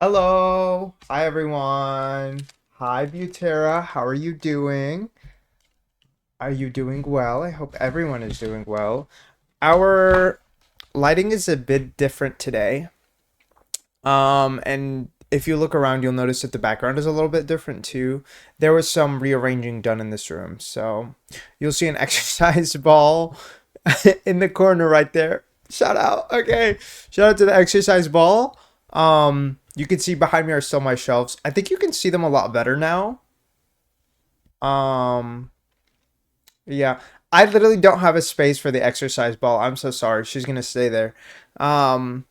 Hello. Hi, everyone. Hi, Butera. How are you doing? Are you doing well? I hope everyone is doing well. Our lighting is a bit different today. And if you look around, you'll notice that the background is a little bit different too. There was some rearranging done in this room. So you'll see an exercise ball in the corner right there. Shout out. Okay. Shout out to the exercise ball. You can see behind me are still my shelves. I think you can see them a lot better now. Um, yeah. I literally don't have a space for the exercise ball. I'm so sorry. She's gonna stay there. Um,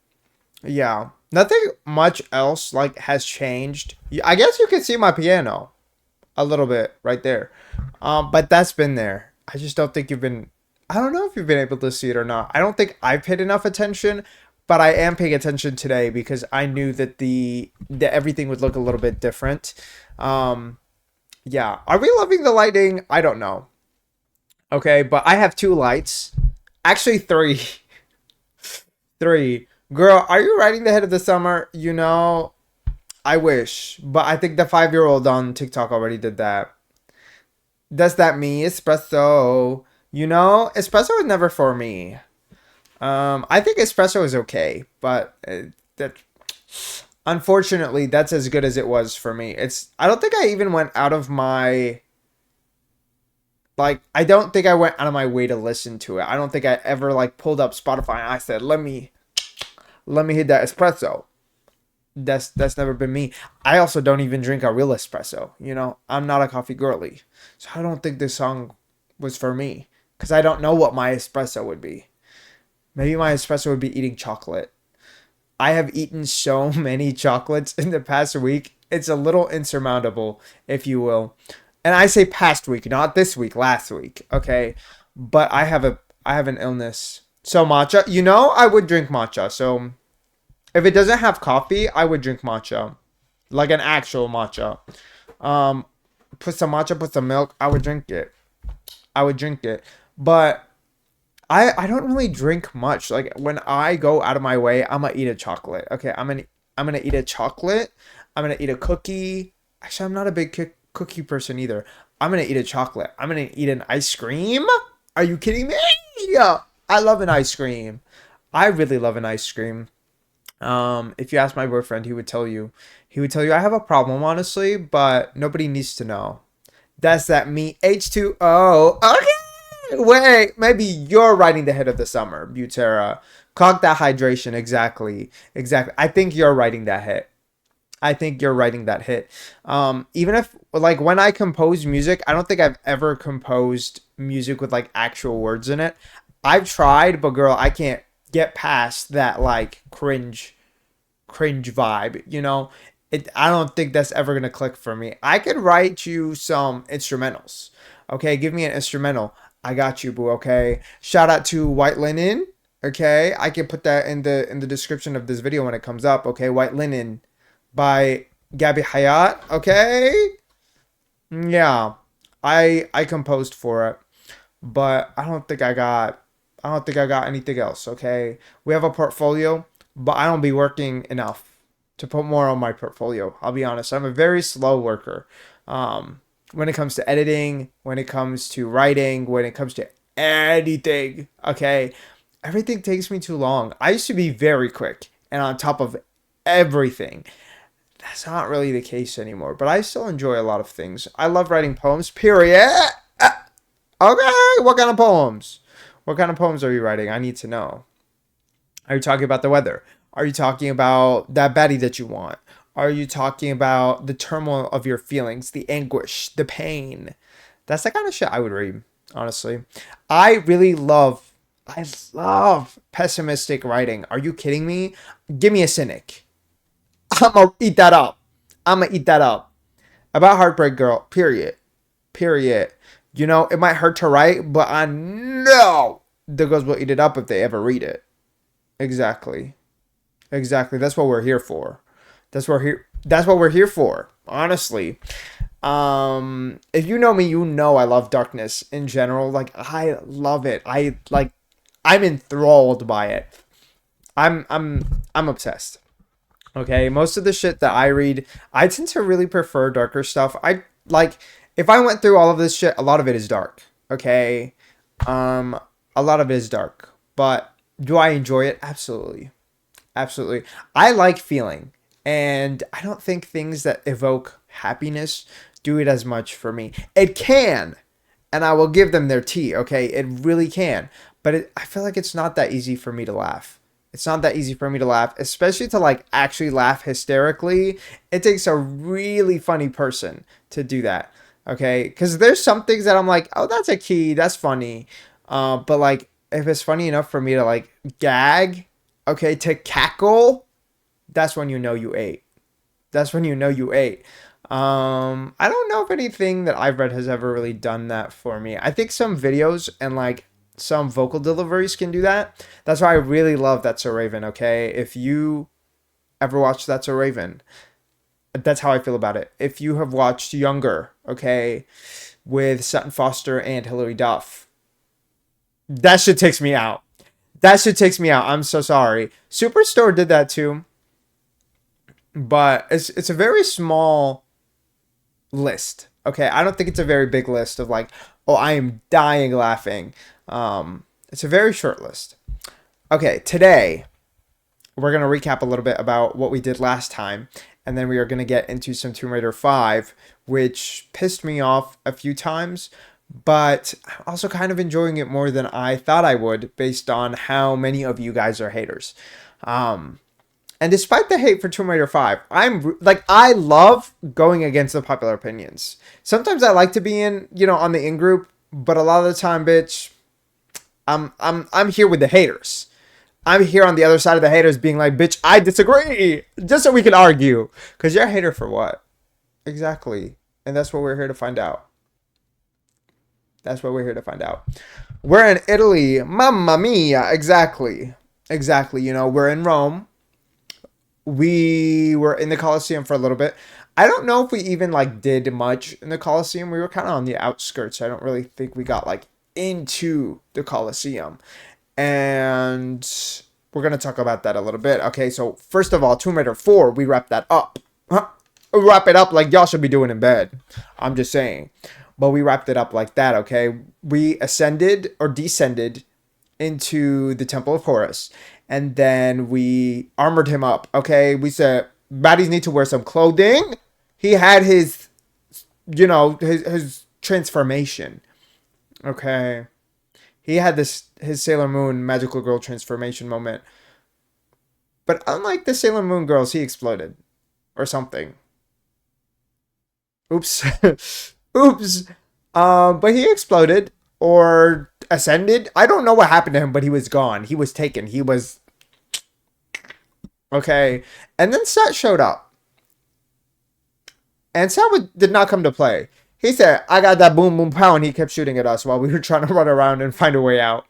yeah. Nothing much else like has changed. I guess you can see my piano a little bit right there. But that's been there. I just don't think you've been. I don't know if you've been able to see it or not. I don't think I've paid enough attention, but I am paying attention today because I knew that the everything would look a little bit different. Um, yeah. Are we loving the lighting? I don't know. Okay, but I have two lights. Actually, three. Three. Girl, are you riding the head of the summer? I wish, but I think the 5 year old on TikTok already did that. Does that mean espresso? Espresso is never for me. I think espresso is okay, but that unfortunately that's as good as it was for me. I don't think I even went out of my I don't think I went out of my way to listen to it. I don't think I ever like pulled up Spotify and I said, let me hit that espresso. That's never been me. I also don't even drink a real espresso. I'm not a coffee girly. So I don't think this song was for me cuz I don't know what my espresso would be. Maybe my espresso would be eating chocolate. I have eaten so many chocolates in the past week. It's a little insurmountable, if you will. And I say past week, not this week, last week, okay? But I have an illness. So matcha, I would drink matcha. So if it doesn't have coffee, I would drink matcha. Like an actual matcha. Um put some matcha, put some milk, I would drink it. I would drink it. But I don't really drink much. Like when I go out of my way, I'm gonna eat a chocolate. Okay, I'm gonna eat a chocolate. I'm gonna eat a cookie. Actually, I'm not a big cookie person either. I'm gonna eat a chocolate. I'm gonna eat an ice cream. Are you kidding me? Yeah, I love an ice cream. I really love an ice cream. If you ask my boyfriend, he would tell you I have a problem, honestly, but nobody needs to know. That's that me H2O. Okay. Wait, maybe you're riding the head of the summer, Butera. Clock that hydration. Exactly. Exactly. I think you're riding that hit. I think you're writing that hit. Even if like when I compose music, I don't think I've ever composed music with like actual words in it. I've tried, but girl, I can't get past that like cringe vibe, I don't think that's ever gonna click for me. I could write you some instrumentals. Okay, give me an instrumental. I got you, boo. Okay. Shout out to White Linen. Okay, I can put that in the description of this video when it comes up. Okay, White Linen by Gabby Hayat. Okay, yeah, I composed for it, but I don't think I got anything else. Okay, we have a portfolio, but I don't be working enough to put more on my portfolio. I'll be honest. I'm a very slow worker. When it comes to editing, when it comes to writing, when it comes to anything. Okay, everything takes me too long. I used to be very quick and on top of everything. That's not really the case anymore, but I still enjoy a lot of things. I love writing poems, period. Okay, what kind of poems? What kind of poems are you writing? I need to know. Are you talking about the weather? Are you talking about that baddie that you want? Are you talking about the turmoil of your feelings, the anguish, the pain? That's the kind of shit I would read, honestly. I love pessimistic writing. Are you kidding me? Give me a cynic. I'm gonna eat that up. I'm gonna eat that up. About Heartbreak Girl, period. Period. It might hurt to write, but I know the girls will eat it up if they ever read it. Exactly. Exactly. That's what we're here for. That's what we're here for. Honestly. If you know me, you know I love darkness in general. Like I love it. I'm enthralled by it. I'm obsessed. Okay, most of the shit that I read, I tend to really prefer darker stuff. I like if I went through all of this shit, a lot of it is dark. Okay, um, a lot of it is dark. But do I enjoy it? Absolutely, absolutely. I like feeling, and I don't think things that evoke happiness do it as much for me. It can, and I will give them their tea. Okay, it really can, but I feel like it's not that easy for me to laugh. It's not that easy for me to laugh, especially to like actually laugh hysterically. It takes a really funny person to do that. Okay, because there's some things that I'm like, oh, that's a key, that's funny, but like if it's funny enough for me to like gag, okay, to cackle, that's when you know you ate. That's when you know you ate. I don't know if anything that I've read has ever really done that for me. I think some videos and like some vocal deliveries can do that. That's why I really love That's a Raven, okay? If you ever watched That's a Raven, that's how I feel about it. If you have watched Younger, okay, with Sutton Foster and Hilary Duff, that shit takes me out. That shit takes me out. I'm so sorry. Superstore did that too, but it's a very small list. Okay, I don't think it's a very big list of like, oh, I am dying laughing. It's a very short list. Okay, today we're gonna recap a little bit about what we did last time, and then we are gonna get into some Tomb Raider 5, which pissed me off a few times, but I'm also kind of enjoying it more than I thought I would based on how many of you guys are haters. Um, and despite the hate for Tomb Raider 5, I'm like, I love going against the popular opinions. Sometimes I like to be in, on the in group, but a lot of the time, bitch, I'm here with the haters. I'm here on the other side of the haters being like, bitch, I disagree. Just so we can argue. Because you're a hater for what? Exactly. And that's what we're here to find out. That's what we're here to find out. We're in Italy. Mamma mia. Exactly. Exactly. We're in Rome. We were in the Colosseum for a little bit. I don't know if we even like did much in the Colosseum. We were kind of on the outskirts. I don't really think we got like into the Colosseum. And we're going to talk about that a little bit. Okay, so first of all, Tomb Raider 4, we wrap that up. Huh? Wrap it up like y'all should be doing in bed. I'm just saying. But we wrapped it up like that, okay? We ascended or descended into the Temple of Horus. And then we armored him up, okay? We said, baddies need to wear some clothing. He had his, his transformation, okay? He had his Sailor Moon magical girl transformation moment. But unlike the Sailor Moon girls, he exploded. Or something. Oops. Oops. But he exploded. Or ascended. I don't know what happened to him, but he was gone. He was taken. He was... Okay. And then Sat showed up. And Sat did not come to play. He said, I got that boom boom pow, and he kept shooting at us while we were trying to run around and find a way out.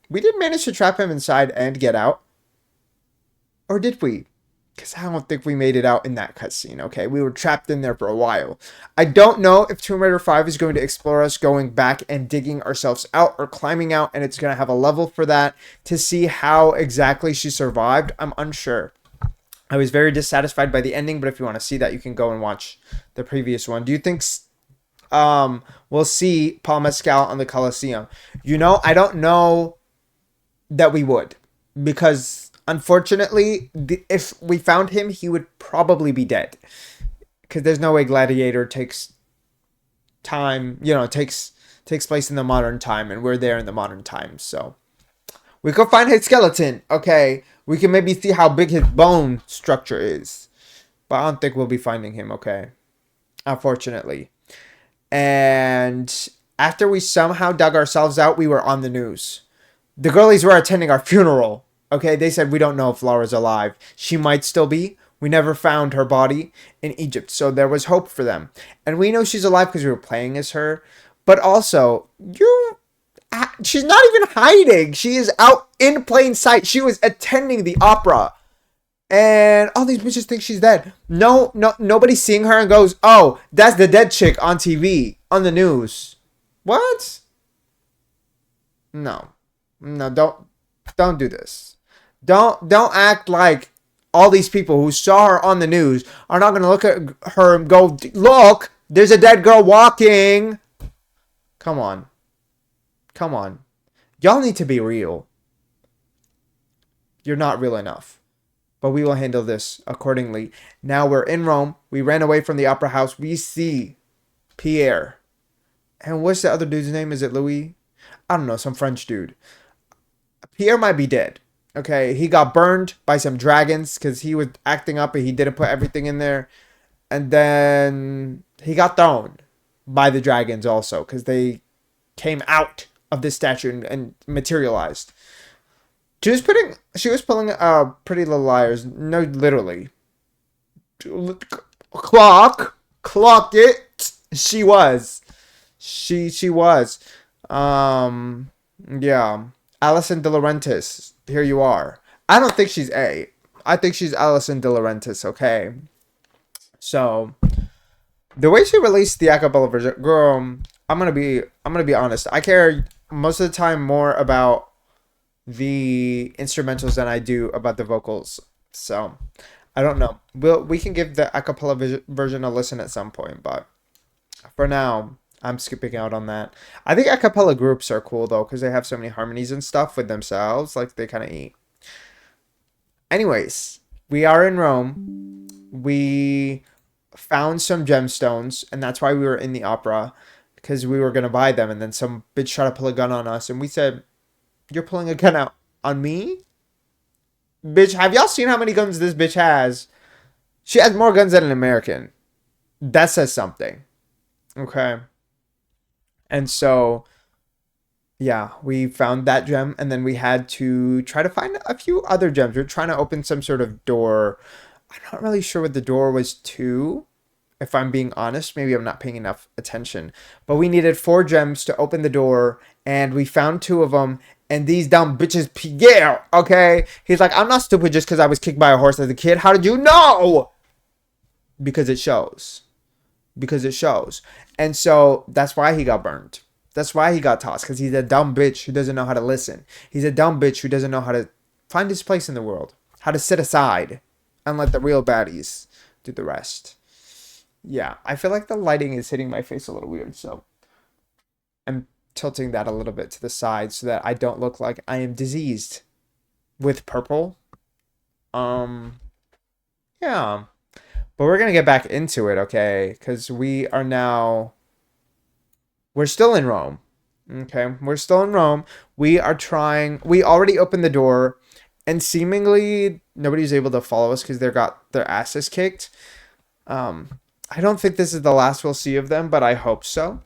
We did manage to trap him inside and get out. Or did we? Because I don't think we made it out in that cutscene, okay? We were trapped in there for a while. I don't know if Tomb Raider 5 is going to explore us going back and digging ourselves out or climbing out, and it's going to have a level for that to see how exactly she survived. I'm unsure. I was very dissatisfied by the ending, but if you want to see that, you can go and watch the previous one. Do you think we'll see Paul Mescal on the Colosseum? I don't know that we would, because unfortunately, if we found him, he would probably be dead, because there's no way Gladiator takes time, takes place in the modern time, and we're there in the modern time. So we could find his skeleton, okay? We can maybe see how big his bone structure is, but I don't think we'll be finding him, okay? Unfortunately. And after we somehow dug ourselves out, we were on the news. The girlies were attending our funeral. Okay, they said, we don't know if Lara's alive. She might still be. We never found her body in Egypt, so there was hope for them. And we know she's alive because we were playing as her. But also, she's not even hiding. She is out in plain sight. She was attending the opera. And all these bitches think she's dead. No, nobody's seeing her and goes, oh, that's the dead chick on TV, on the news. What? No, don't do this. Don't act like all these people who saw her on the news are not going to look at her and go, look, there's a dead girl walking. Come on. Come on. Y'all need to be real. You're not real enough. But we will handle this accordingly. Now we're in Rome. We ran away from the opera house. We see Pierre. And what's the other dude's name? Is it Louis? I don't know. Some French dude. Pierre might be dead. Okay. He got burned by some dragons because he was acting up and he didn't put everything in there. And then he got thrown by the dragons also because they came out of this statue and materialized. She was pulling Pretty Little Liars. No, literally. Clock it. She was. She was. Yeah. Alison De Laurentiis. Here you are. I don't think she's A. I think she's Alison De Laurentiis, okay? So, the way she released the acapella version, girl, I'm gonna be honest. I care most of the time more about the instrumentals than I do about the vocals. So, I don't know. We can give the acapella version a listen at some point, but for now, I'm skipping out on that. I think acapella groups are cool though because they have so many harmonies and stuff with themselves, like they kind of eat. Anyways, we are in Rome. We found some gemstones, and that's why we were in the opera, because we were gonna buy them, and then some bitch tried to pull a gun on us, and we said, "You're pulling a gun out on me? Bitch, have y'all seen how many guns this bitch has? She has more guns than an American. That says something." Okay. And so, yeah, we found that gem, and then we had to try to find a few other gems. We were trying to open some sort of door. I'm not really sure what the door was to, if I'm being honest. Maybe I'm not paying enough attention. But we needed 4 gems to open the door, and we found 2 of them. And these dumb bitches, Pierre, okay? He's like, I'm not stupid just because I was kicked by a horse as a kid. How did you know? Because it shows. Because it shows. And so that's why he got burned. That's why he got tossed. Because he's a dumb bitch who doesn't know how to listen. He's a dumb bitch who doesn't know how to find his place in the world. How to sit aside and let the real baddies do the rest. Yeah, I feel like the lighting is hitting my face a little weird. So I'm tilting that a little bit to the side so that I don't look like I am diseased with purple. Yeah. But we're going to get back into it, okay? Because we're still in Rome. Okay? We're still in Rome. We already opened the door, and seemingly nobody's able to follow us because they got their asses kicked. I don't think this is the last we'll see of them, but I hope so.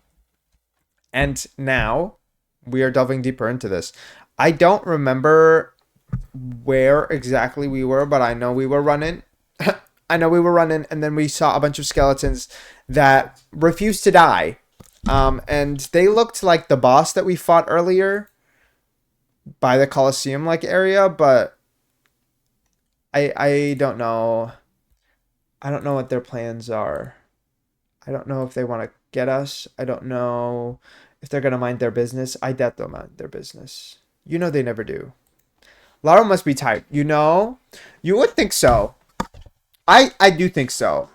And now we are delving deeper into this. I don't remember where exactly we were, but I know we were running. And then we saw a bunch of skeletons that refused to die. And they looked like the boss that we fought earlier by the Colosseum like area, but I don't know. I don't know what their plans are. I don't know if they want to get us. I don't know if they're going to mind their business. I doubt they'll mind their business. You know they never do. Lara must be tight. You know? You would think so. I do think so.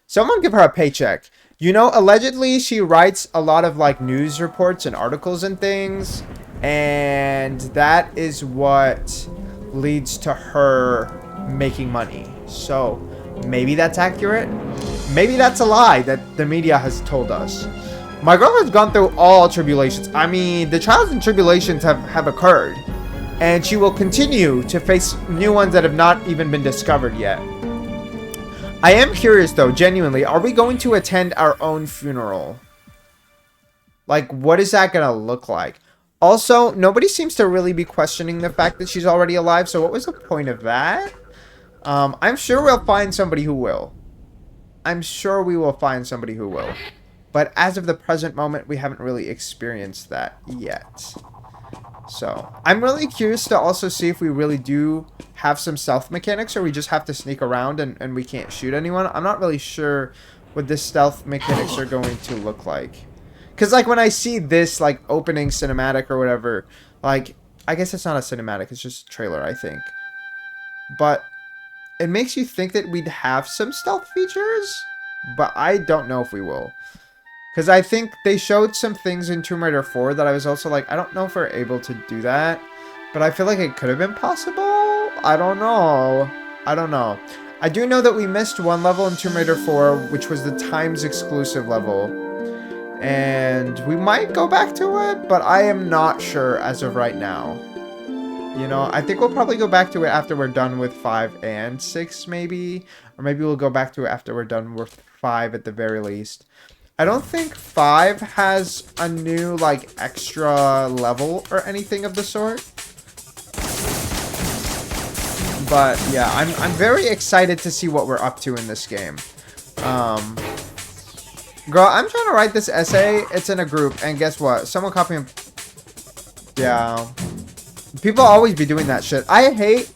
Someone give her a paycheck. You know, allegedly she writes a lot of like news reports and articles and things. And that is what leads to her making money. So maybe that's accurate. Maybe that's a lie that the media has told us. My girl has gone through all tribulations. I mean, the trials and tribulations have occurred. And she will continue to face new ones that have not even been discovered yet. I am curious though, genuinely, are we going to attend our own funeral? Like, what is that gonna look like? Also, nobody seems to really be questioning the fact that she's already alive, so what was the point of that? I'm sure we'll find somebody who will. I'm sure we will find somebody who will. But as of the present moment, we haven't really experienced that yet. So, I'm really curious to also see if we really do have some stealth mechanics, or we just have to sneak around and we can't shoot anyone. I'm not really sure what the stealth mechanics are going to look like. Because, like, when I see this, like, opening cinematic or whatever, like, I guess it's not a cinematic, it's just a trailer, I think. But it makes you think that we'd have some stealth features, but I don't know if we will. Because I think they showed some things in Tomb Raider 4 that I was also like, I don't know if we're able to do that. But I feel like it could have been possible. I don't know. I don't know. I do know that we missed one level in Tomb Raider 4, which was the Times exclusive level. And we might go back to it, but I am not sure as of right now. You know, I think we'll probably go back to it after we're done with 5 and 6, maybe. Or maybe we'll go back to it after we're done with 5 at the very least. I don't think 5 has a new, like, extra level or anything of the sort. But, yeah, I'm very excited to see what we're up to in this game. Girl, I'm trying to write this essay. It's in a group. And guess what? Someone copy and... Yeah. People always be doing that shit. I hate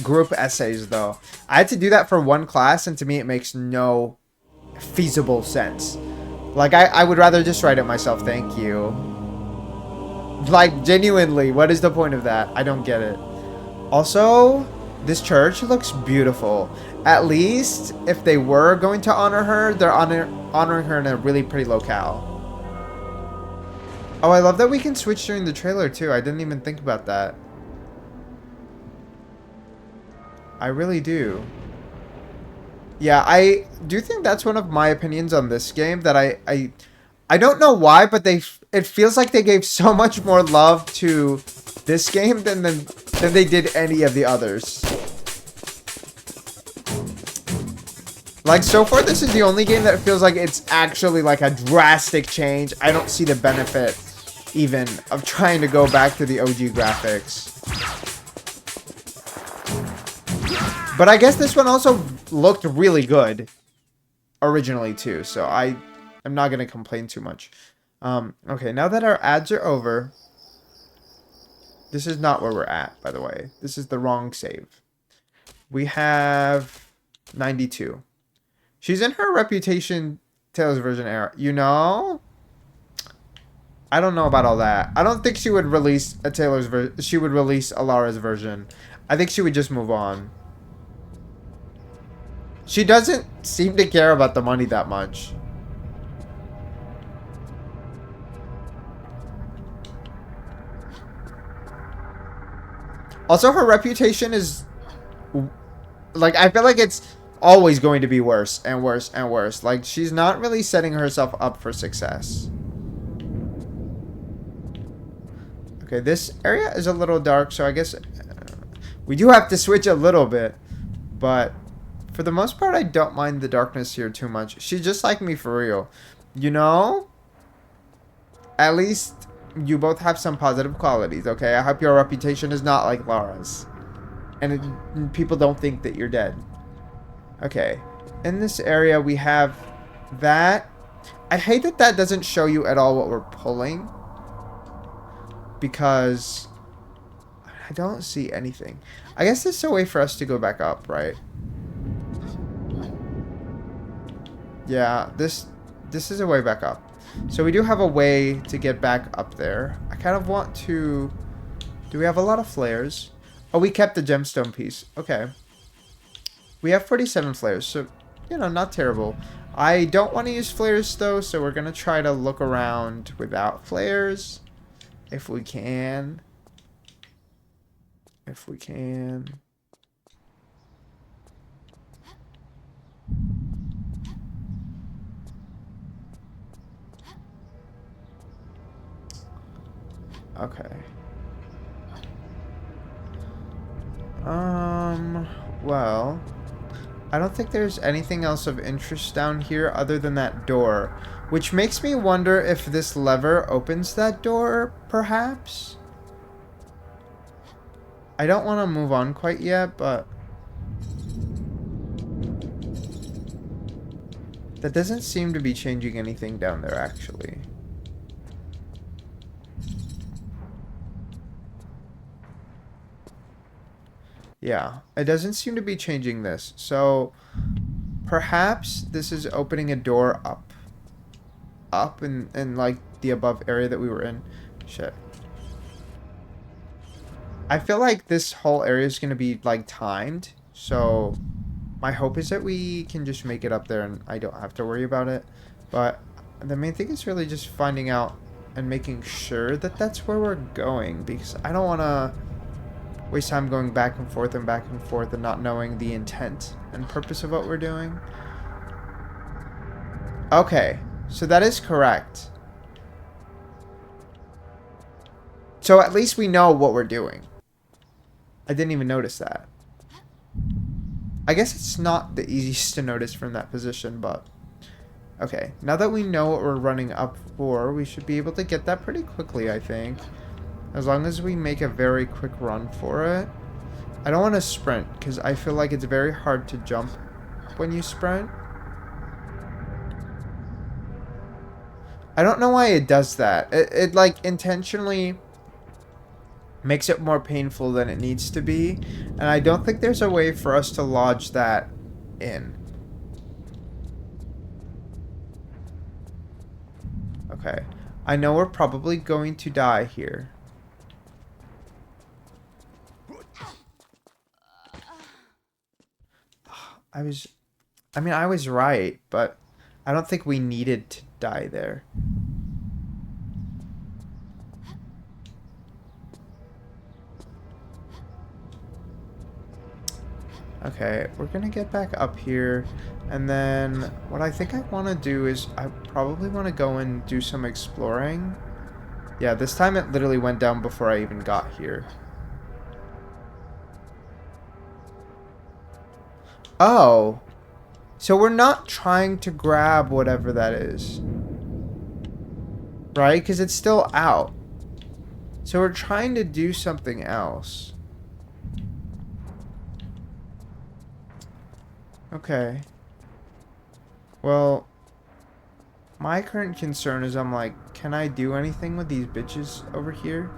group essays, though. I had to do that for one class, and to me, it makes no feasible sense. Like, I would rather just write it myself. Thank you. Like, genuinely, what is the point of that? I don't get it. Also, this church looks beautiful. At least, if they were going to honor her, they're honoring her in a really pretty locale. Oh, I love that we can switch during the trailer, too. I didn't even think about that. I really do. Yeah, I do think that's one of my opinions on this game, that I don't know why, but it feels like they gave so much more love to this game than they did any of the others. Like, so far, this is the only game that feels like it's actually like a drastic change. I don't see the benefit even of trying to go back to the OG graphics. But I guess this one also looked really good originally too, so I'm not going to complain too much. Okay, now that our ads are over, this is not where we're at, by the way. This is the wrong save. We have 92. She's in her Reputation Taylor's version era. You know? I don't know about all that. I don't think she would release a Taylor's version. She would release a Lara's version. I think she would just move on. She doesn't seem to care about the money that much. Also, her reputation is... Like, I feel like it's always going to be worse and worse and worse. Like, she's not really setting herself up for success. Okay, this area is a little dark, so I guess... we do have to switch a little bit. But... for the most part, I don't mind the darkness here too much. She's just like me for real. You know? At least you both have some positive qualities, okay? I hope your reputation is not like Lara's. And people don't think that you're dead. Okay. In this area, we have that. I hate that that doesn't show you at all what we're pulling. Because I don't see anything. I guess this is a way for us to go back up, right? Yeah, this is a way back up. So we do have a way to get back up there. I kind of want to... do we have a lot of flares? Oh, we kept the gemstone piece. Okay. We have 47 flares, so, you know, not terrible. I don't want to use flares, though, so we're going to try to look around without flares. If we can. If we can. Okay. Well, I don't think there's anything else of interest down here other than that door, which makes me wonder if this lever opens that door, perhaps? I don't want to move on quite yet, but... that doesn't seem to be changing anything down there, actually. Yeah, it doesn't seem to be changing this. So, perhaps this is opening a door up. Up in like, the above area that we were in. Shit. I feel like this whole area is going to be, like, timed. So, My hope is that we can just make it up there and I don't have to worry about it. But the main thing is really just finding out and making sure that that's where we're going, because I don't want to waste time going back and forth and not knowing the intent and purpose of what we're doing. Okay, so that is correct. So at least we know what we're doing. I didn't even notice that. I guess it's not the easiest to notice from that position, but... Okay, now that we know what we're running up for, we should be able to get that pretty quickly, I think. As long as we make a very quick run for it. I don't want to sprint, because I feel like it's very hard to jump when you sprint. I don't know why it does that. It like, intentionally makes it more painful than it needs to be. And I don't think there's a way for us to lodge that in. Okay. I know we're probably going to die here. I was right, but I don't think we needed to die there. Okay, we're gonna get back up here, and then what I think I want to do is I probably want to go and do some exploring. Yeah, this time it literally went down before I even got here. Oh, so we're not trying to grab whatever that is, right? Because it's still out. So we're trying to do something else. Okay. Well, my current concern is I'm like, can I do anything with these bitches over here?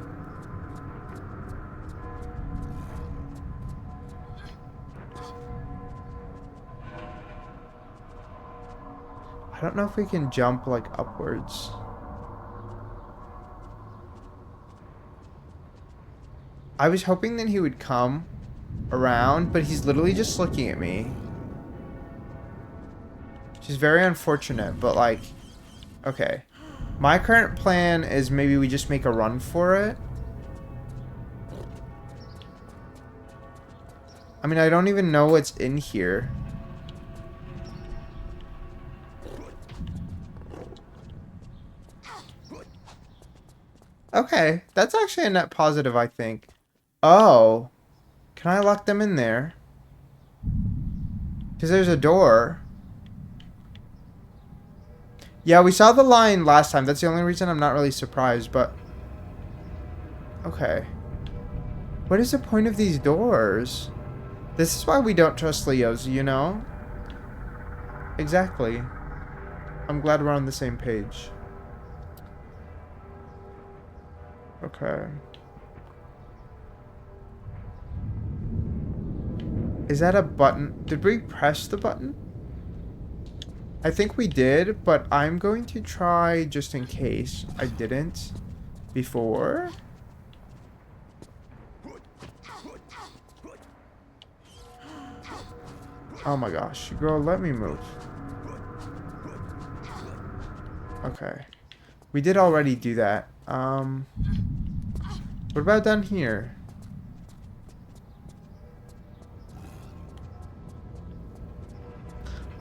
I don't know if we can jump like upwards. I was hoping that he would come around, but he's literally just looking at me. Which is very unfortunate, but like, okay. My current plan is maybe we just make a run for it. I mean, I don't even know what's in here. Okay, that's actually a net positive, I think. Oh. Can I lock them in there? Because there's a door. Yeah, we saw the line last time. That's the only reason I'm not really surprised, but... Okay. What is the point of these doors? This is why we don't trust Leos, you know? Exactly. I'm glad we're on the same page. Okay. Is that a button? Did we press the button? I think we did, but I'm going to try just in case I didn't before. Oh my gosh, girl, let me move. Okay. We did already do that. What about down here?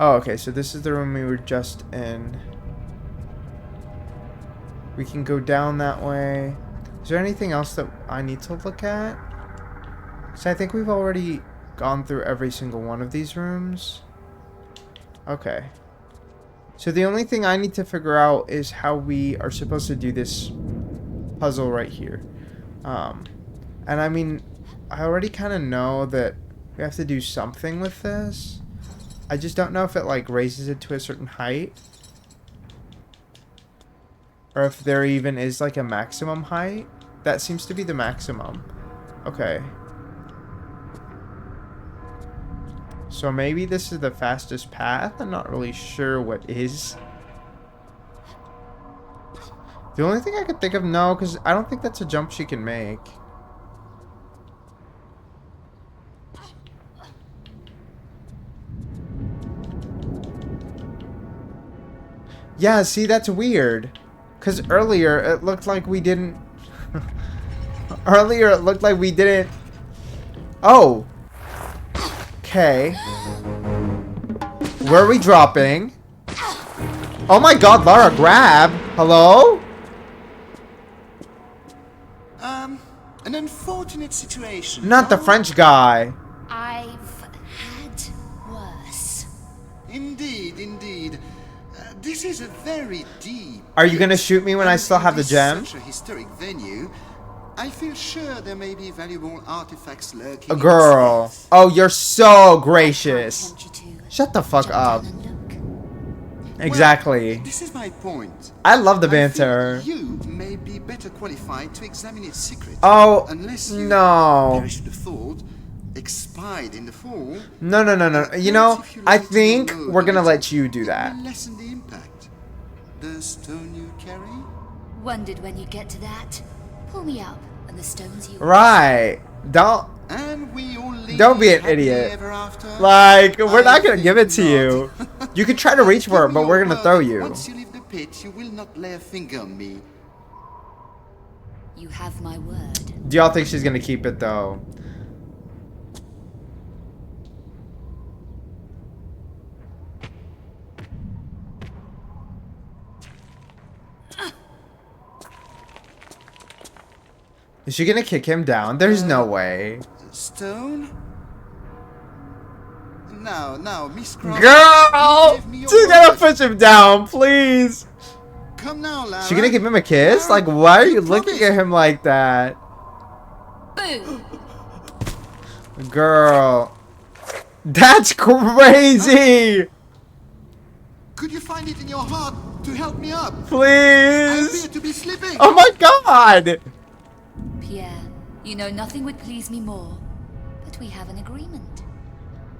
Oh, okay, so this is the room we were just in. We can go down that way. Is there anything else that I need to look at? So I think we've already gone through every single one of these rooms. Okay. So the only thing I need to figure out is how we are supposed to do this puzzle right here. And I mean, I already kind of know that we have to do something with this. I just don't know if it like raises it to a certain height. Or if there even is like a maximum height. That seems to be the maximum. Okay. So maybe this is the fastest path. I'm not really sure what is. The only thing I could think of, no, because I don't think that's a jump she can make. Yeah, see, that's weird. Because earlier, it looked like we didn't... earlier, it looked like we didn't... Oh. Okay. Where are we dropping? Oh my god, Lara, grab! Hello? An unfortunate situation. Not the French guy. I've had worse. Indeed, indeed. This is a very deep. Are you gonna shoot me when I still have the gem? Such a historic venue. I feel sure there may be valuable artifacts lurking. A girl. Oh, you're so gracious. Shut the fuck up. Exactly. Well, this is my point. I love the I banter. think you may be better qualified to examine its secret. Oh, unless you, no. I should have thought, expired in the fall. No. You know, I think we're gonna let you do that. Lessen the impact. The stone you carry? Wondered when you'd get to that. Pull me up, and the stones you... Right. And we all live Don't be an happily idiot. ever after. Like, we're not gonna I give it to think you. not. You can try to reach for it, Give but me we're your gonna word throw that you. Once you leave the pit, you will not lay a finger on me. You have my word. Do y'all think she's gonna keep it though? Is she gonna kick him down? There's no way. Stone? Now, Miss Cross. Girl! Give me your She's gonna word. push him down, please. Come now, Lara. She gonna give him a kiss? Like, why are you looking at him like that? Boo! Girl. That's crazy! Could you find it in your heart to help me up? I Please! appear to be slipping. Oh my god! Pierre, you know nothing would please me more. But we have an agreement.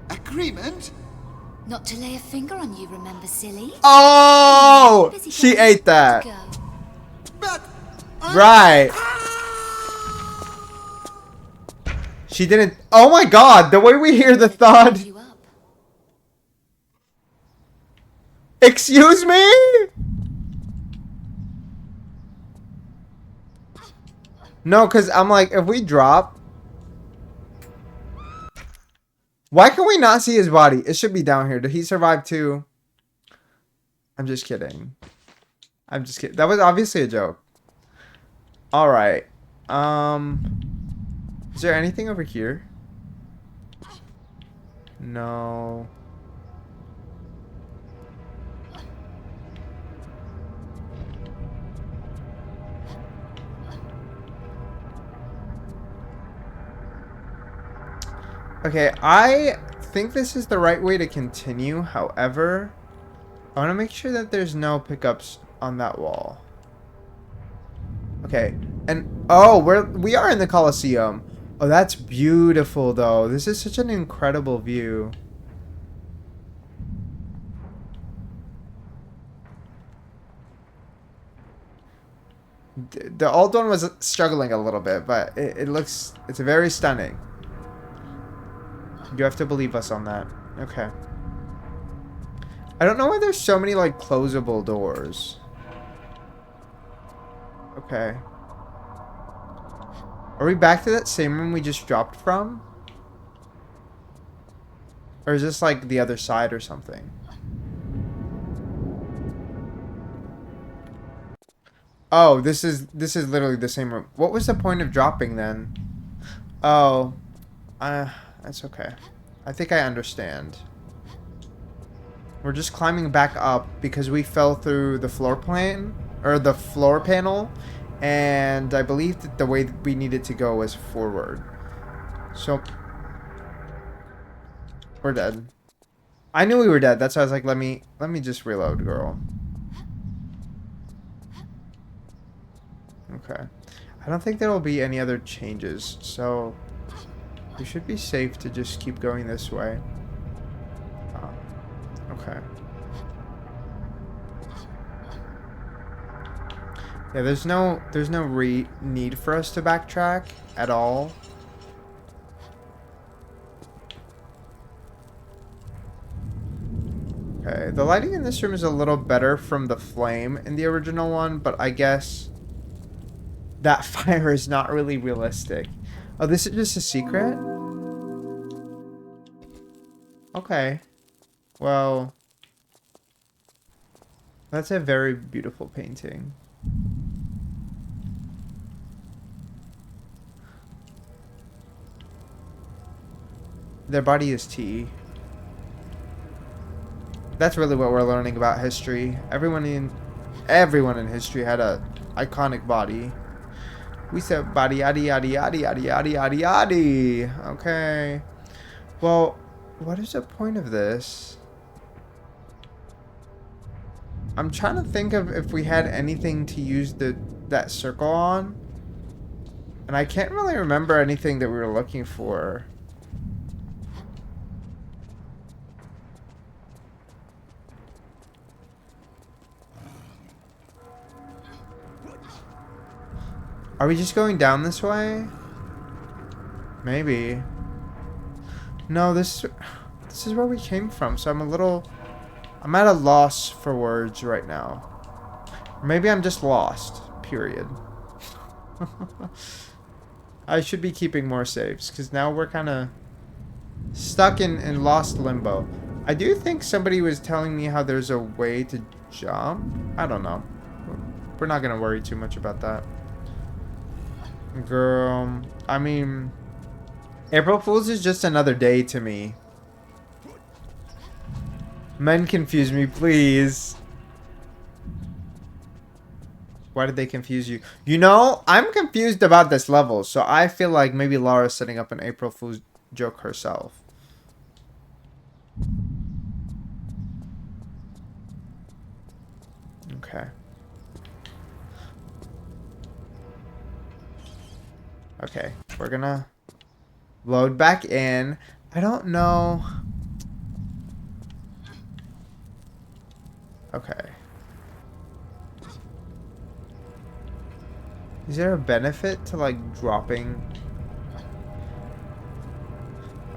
Agreement? Not to lay a finger on you, remember, silly? Oh! Busy She girl, ate that. go. But Right. She didn't. Oh my god, the way we hear the thud. You up. Excuse me? No, because I'm like, if we drop. Why can we not see his body? It should be down here. Did he survive too? I'm just kidding. I'm just kidding. That was obviously a joke. Alright. Is there anything over here? No. Okay, I think this is the right way to continue. However, I want to make sure that there's no pickups on that wall. Okay, and oh, we are in the Colosseum. Oh, that's beautiful though. This is such an incredible view. The old one was struggling a little bit, but it's very stunning. You have to believe us on that. Okay. I don't know why there's so many, like, closable doors. Okay. Are we back to that same room we just dropped from? Or is this, like, the other side or something? Oh, this is literally the same room. What was the point of dropping then? Oh. That's okay. I think I understand. We're just climbing back up because we fell through the floor plan or the floor panel, and I believe that the way that we needed to go was forward. So we're dead. I knew we were dead. That's why I was like, let me just reload, girl. Okay. I don't think there will be any other changes, so we should be safe to just keep going this way. Okay. Yeah, there's no need for us to backtrack at all. Okay, the lighting in this room is a little better from the flame in the original one, but I guess that fire is not really realistic. Oh, this is just a secret? Okay. Well, that's a very beautiful painting. Their body is tea. That's really what we're learning about history. Everyone in history had a iconic body. We said body yaddy yaddy yaddy yaddy yaddy yaddy yaddy. Okay. Well, what is the point of this? I'm trying to think of if we had anything to use that circle on. And I can't really remember anything that we were looking for. Are we just going down this way? Maybe. No, this is where we came from, so I'm at a loss for words right now. Or maybe I'm just lost, period. I should be keeping more saves, because now we're kind of stuck in lost limbo. I do think somebody was telling me how there's a way to jump. I don't know. We're not going to worry too much about that. Girl, I mean, April Fool's is just another day to me. Men confuse me, please. Why did they confuse you? You know, I'm confused about this level, so I feel like maybe Lara's setting up an April Fool's joke herself. Okay. Okay, we're gonna load back in. I don't know. Okay. Is there a benefit to like dropping?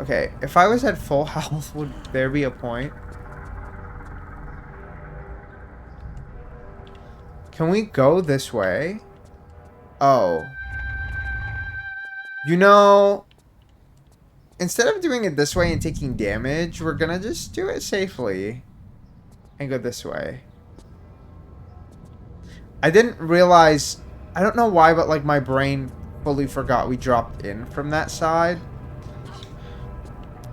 Okay, if I was at full health, would there be a point? Can we go this way? Oh. You know, instead of doing it this way and taking damage, we're gonna just do it safely and go this way. I didn't realize, I don't know why, but like my brain fully forgot we dropped in from that side.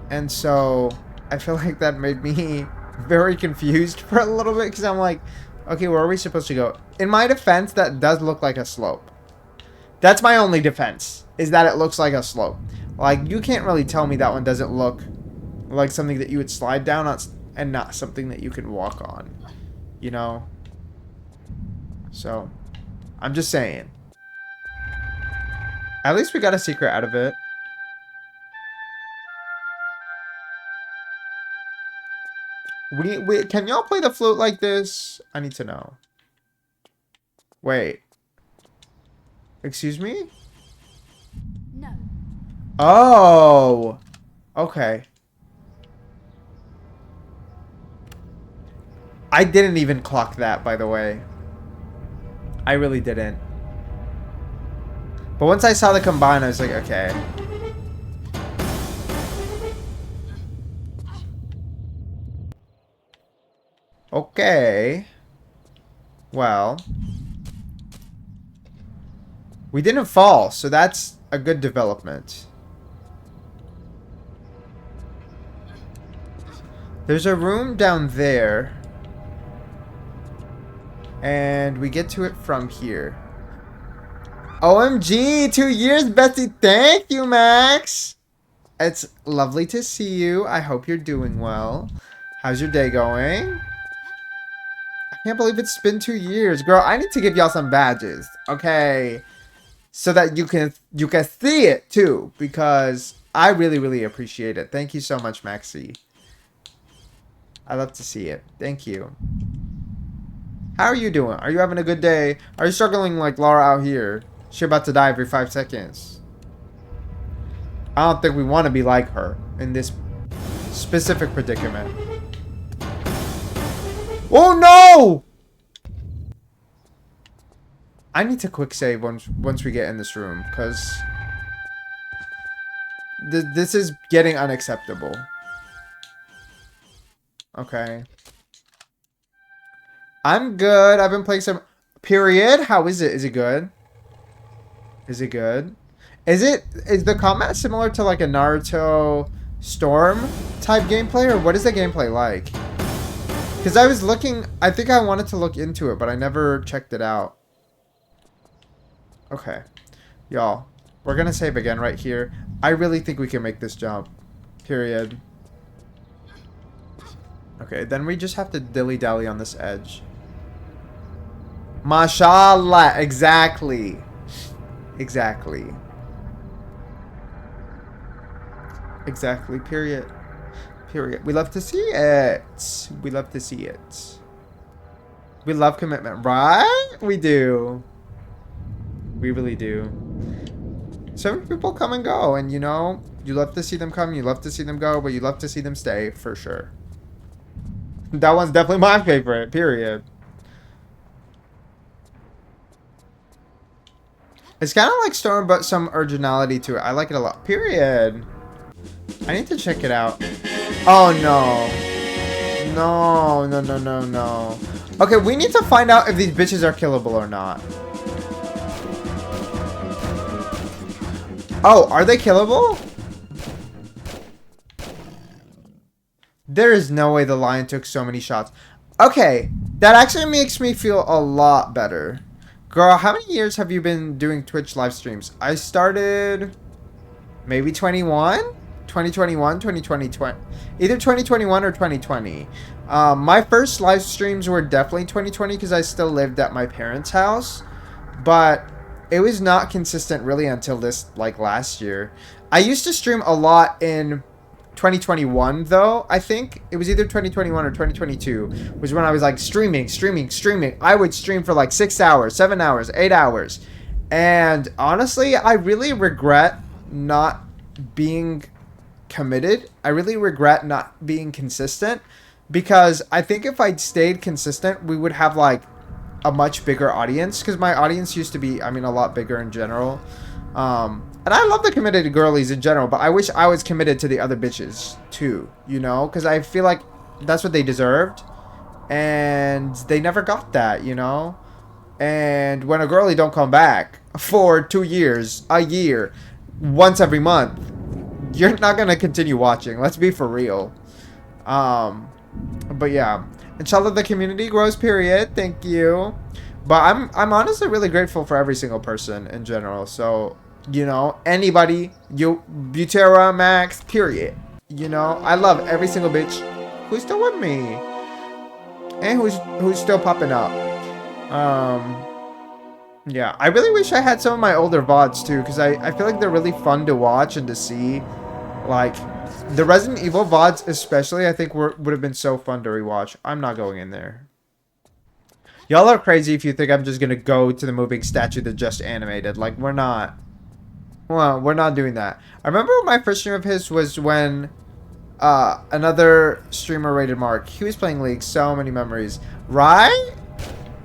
And so I feel like that made me very confused for a little bit, because I'm like, okay, where are we supposed to go? In my defense, that does look like a slope. That's my only defense, is that it looks like a slope. Like, you can't really tell me that one doesn't look like something that you would slide down on and not something that you can walk on. You know? So, I'm just saying. At least we got a secret out of it. Can y'all play the flute like this? I need to know. Wait. Excuse me? No. Oh. Okay. I didn't even clock that, by the way. I really didn't. But once I saw the combine, I was like, okay. Okay. Well. We didn't fall, so that's a good development. There's a room down there. And we get to it from here. OMG, 2 years, Betsy. Thank you, Max. It's lovely to see you. I hope you're doing well. How's your day going? I can't believe it's been 2 years. Girl, I need to give y'all some badges. Okay. So that you can see it too. Because I really, really appreciate it. Thank you so much, Maxie. I love to see it. Thank you. How are you doing? Are you having a good day? Are you struggling like Lara out here? She's about to die every 5 seconds. I don't think we want to be like her in this specific predicament. Oh no! I need to quick save once we get in this room, because this is getting unacceptable. Okay. I'm good. I've been playing some... Period? How is it? Is it good? Is it good? Is the combat similar to like a Naruto Storm type gameplay, or what is the gameplay like? Because I was looking... I think I wanted to look into it, but I never checked it out. Okay. Y'all, we're gonna save again right here. I really think we can make this jump. Period. Okay, then we just have to dilly-dally on this edge. Mashallah. Exactly. Exactly. Exactly. Period. Period. We love to see it. We love to see it. We love commitment, right? We do. We really do. Some people come and go, and you know, you love to see them come, you love to see them go, but you love to see them stay, for sure. That one's definitely my favorite, period. It's kind of like Storm, but some originality to it. I like it a lot, period. I need to check it out. Oh, no. No, no, no, no, no. Okay, we need to find out if these bitches are killable or not. Oh, are they killable? There is no way the lion took so many shots. Okay, that actually makes me feel a lot better. Girl, how many years have you been doing Twitch live streams? I started maybe 2021, 2020, either 2021 or 2020. My first live streams were definitely 2020 because I still lived at my parents' house, but it was not consistent really until this, like, last year. I used to stream a lot in 2021 though. I think it was either 2021 or 2022 was when I was like streaming. I would stream for like 6 hours, 7 hours, 8 hours. And honestly, I really regret not being committed. I really regret not being consistent, because I think if I'd stayed consistent, we would have like a much bigger audience, because my audience used to be, I mean, a lot bigger in general. And I love the committed girlies in general, but I wish I was committed to the other bitches too, you know, because I feel like that's what they deserved, and they never got that, you know. And when a girly don't come back for 2 years, a year, once every month, you're not gonna continue watching. Let's be for real. But yeah, inshallah the community grows, period. Thank you. But I'm honestly really grateful for every single person in general. So, you know, anybody, you, Butera, Max, period. You know, I love every single bitch who's still with me and who's still popping up. Yeah, I really wish I had some of my older VODs too, because I feel like they're really fun to watch and to see. Like, the Resident Evil VODs especially, I think would have been so fun to rewatch. I'm not going in there. Y'all are crazy if you think I'm just gonna go to the moving statue that just animated. Like, we're not. Well, we're not doing that. I remember my first stream of his was when another streamer rated Mark. He was playing League. So many memories. Right?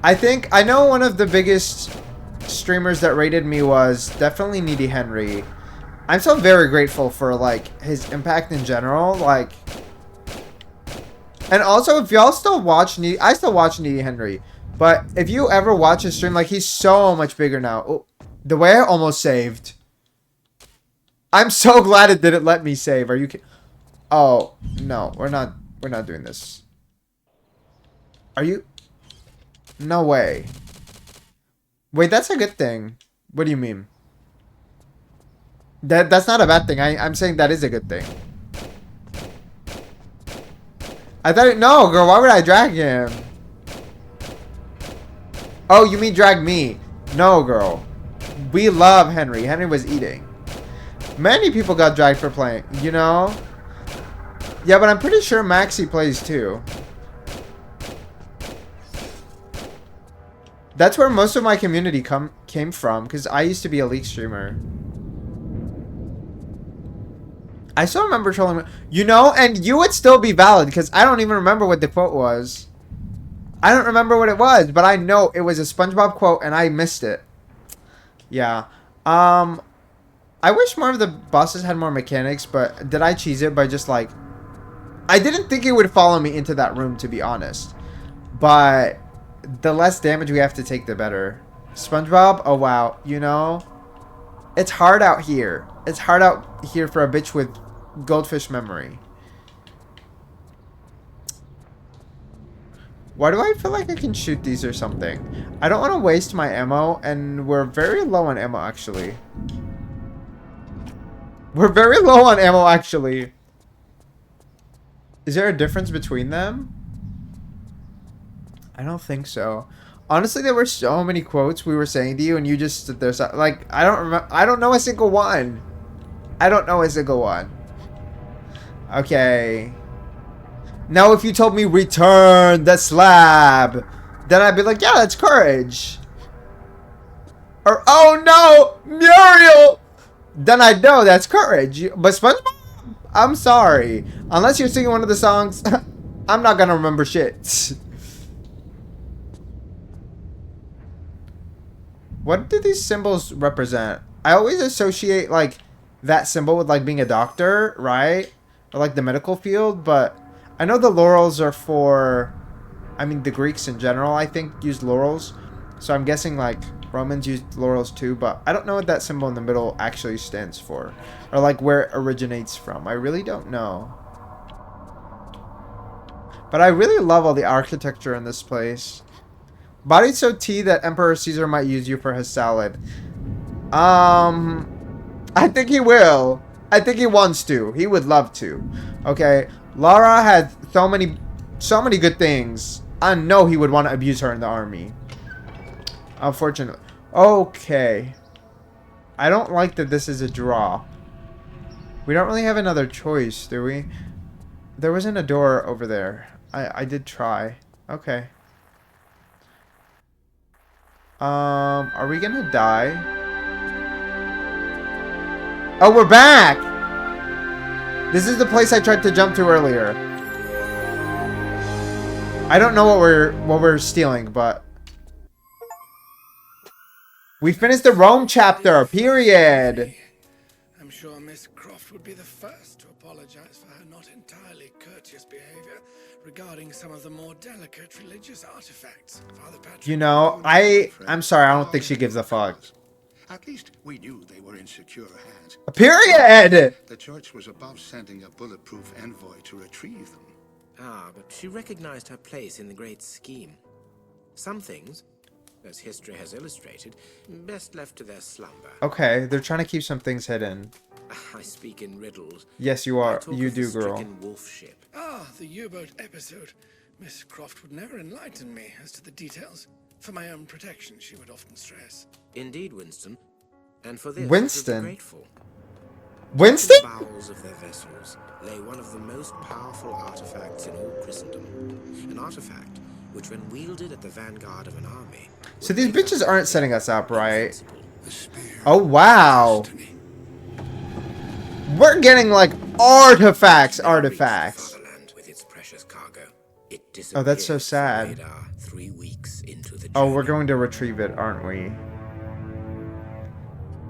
I think I know one of the biggest streamers that rated me was definitely Needy Henry. I'm so very grateful for like his impact in general. Like, and also if y'all still watch I still watch Needy Henry. But if you ever watch his stream, like, he's so much bigger now. Oh, the way I almost saved. I'm so glad it didn't let me save. Are you kidding? Oh, no. We're not doing this. Are you? No way. Wait, that's a good thing. What do you mean? That's not a bad thing. I'm saying that is a good thing. I thought no, girl, why would I drag him? Oh, you mean drag me? No, girl. We love Henry. Henry was eating. Many people got dragged for playing, you know? Yeah, but I'm pretty sure Maxi plays too. That's where most of my community came from, because I used to be a League streamer. I still remember trolling, you know, and you would still be valid, because I don't even remember what the quote was. I don't remember what it was, but I know it was a SpongeBob quote and I missed it. Yeah. I wish more of the bosses had more mechanics, but did I cheese it by just like... I didn't think it would follow me into that room, to be honest. But the less damage we have to take, the better. SpongeBob? Oh, wow. You know? It's hard out here. It's hard out here for a bitch with goldfish memory. Why do I feel like I can shoot these or something? I don't want to waste my ammo, and we're very low on ammo, actually. We're very low on ammo, actually. Is there a difference between them? I don't think so. Honestly, there were so many quotes we were saying to you, and you just stood there. Like, I don't remember. I don't know a single one. I don't know a single one. Okay. Now, if you told me return the slab, then I'd be like, yeah, that's courage. Or, oh no, Muriel! Then I'd know that's courage. But SpongeBob, I'm sorry. Unless you're singing one of the songs, I'm not gonna remember shit. What do these symbols represent? I always associate, like, that symbol with, like, being a doctor, right? Or, like, the medical field, but I know the laurels are for... I mean, the Greeks in general, I think, used laurels. So I'm guessing, like, Romans used laurels too, but I don't know what that symbol in the middle actually stands for. Or, like, where it originates from. I really don't know. But I really love all the architecture in this place. Bodied so tea that Emperor Caesar might use you for his salad. I think he will. I think he wants to. He would love to. Okay. Lara had so many good things. I know he would want to abuse her in the army. Unfortunately. Okay. I don't like that this is a draw. We don't really have another choice, do we? There wasn't a door over there. I did try. Okay. Are we gonna die? Oh, we're back! This is the place I tried to jump to earlier. I don't know what we're stealing, but we finished the Rome chapter, period. I'm sure Miss Croft would be the first to apologize for her not entirely courteous behavior regarding some of the more delicate religious artifacts. Father Patrick, You know, I'm sorry, I don't think she gives a fuck. At least we knew they were in secure hands. Period! The church was above sending a bulletproof envoy to retrieve them. Ah, but she recognized her place in the great scheme. Some things, as history has illustrated, best left to their slumber. Okay, they're trying to keep some things hidden. I speak in riddles. Yes, you I are. talk You of the do, girl. stricken wolf ship. Ah, the U-boat episode. Miss Croft would never enlighten me as to the details. For my own protection, she would often stress. Indeed, Winston. And for this, Winston? I grateful. Winston? In the bowels of their vessels lay one of the most powerful artifacts in all Christendom. An artifact which, when wielded at the vanguard of an army... So these bitches aren't setting us up, right? invincible. The spear. Oh, wow. Destiny. We're getting, like, artifacts. Fatherland with its precious cargo. It Oh, that's so disappeared from sad. radar 3 weeks into the Oh, we're journey. going to retrieve it, aren't we?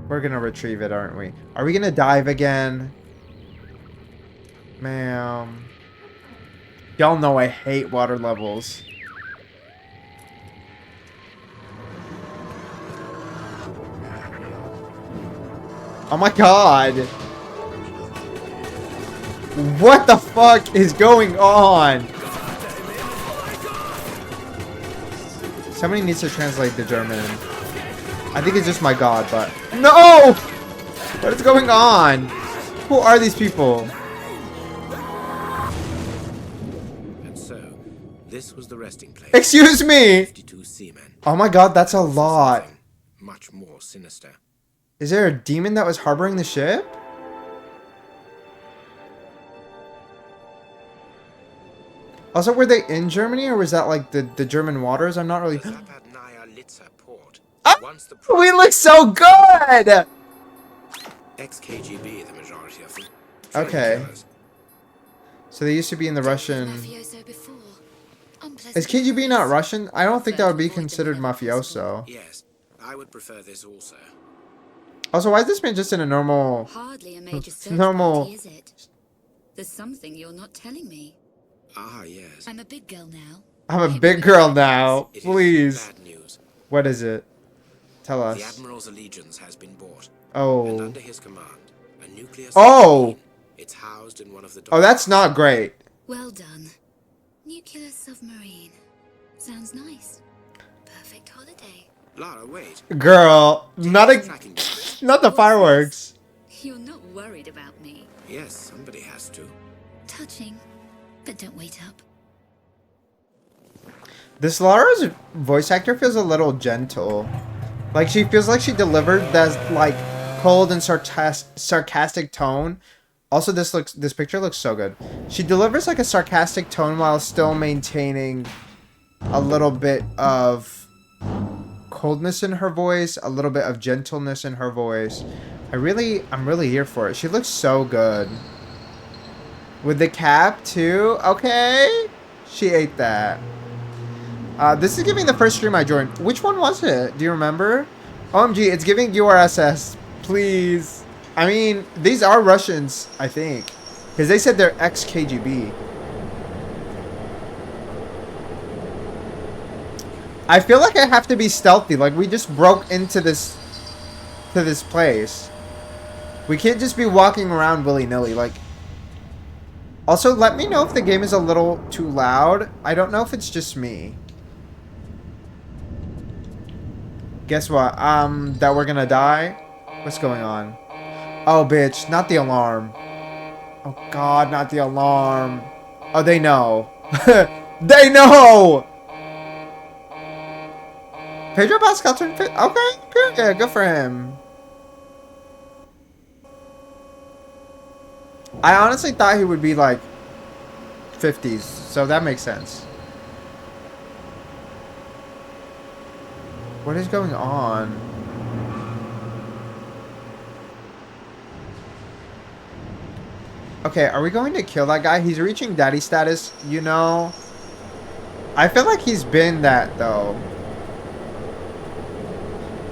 We're gonna retrieve it, aren't we? Are we gonna dive again? Ma'am. Y'all know I hate water levels. Oh my god! What the fuck is going on? Somebody needs to translate the German. I think it's just my god, but... No! What is going on? Who are these people? And so, this was the resting place. Excuse me! 52 seamen. Oh my god, that's a lot. Something much more sinister. Is there a demon that was harboring the ship? Also, were they in Germany, or was that like the German waters? I'm not really... The Zapadnaya Litsa port. Ah! Once the We look so good! ex-KGB, the majority of them. Okay. Killers. So they used to be in the Russian... Mafioso before. Is KGB not Russian? I don't think that would be Prefer to avoid them considered whenever mafioso. Yes, I would prefer this also. Also, why is this man just in a normal... Hardly a major search Normal... party, is it? There's something you're not telling me. Ah, yes. I'm a big girl now. I'm a Maybe big we girl can now. It is Please. bad news. What is it? Tell The us. Admiral's allegiance has been bought. And Oh. under his command, a nuclear Oh! submarine. It's housed in one of the Oh, that's not great. Well done. Nuclear submarine. Sounds nice. Perfect holiday. Lara, wait. Girl, not a... Tracking device. Not the fireworks. You're not worried about me. Yes, somebody has to. Touching. But don't wait up. This Lara's voice actor feels a little gentle. Like, she feels like she delivered that, like, cold and sarcastic tone. Also, this picture looks so good. She delivers, like, a sarcastic tone while still maintaining a little bit of coldness in her voice, a little bit of gentleness in her voice. I'm really here for it. She looks so good. With the cap, too. Okay. She ate that. This is giving the first stream I joined. Which one was it? Do you remember? OMG, it's giving URSS. Please. I mean, these are Russians, I think. Because they said they're ex-KGB. I feel like I have to be stealthy. Like, we just broke into this place. We can't just be walking around willy-nilly. Like, also, let me know if the game is a little too loud. I don't know if it's just me. Guess what? That we're gonna die? What's going on? Oh, bitch. Not the alarm. Oh, God. Not the alarm. Oh, they know. They know! Pedro Pascal turned 50. Okay. Good. Yeah, good for him. I honestly thought he would be, like, 50s. So that makes sense. What is going on? Okay, are we going to kill that guy? He's reaching daddy status, you know? I feel like he's been that, though.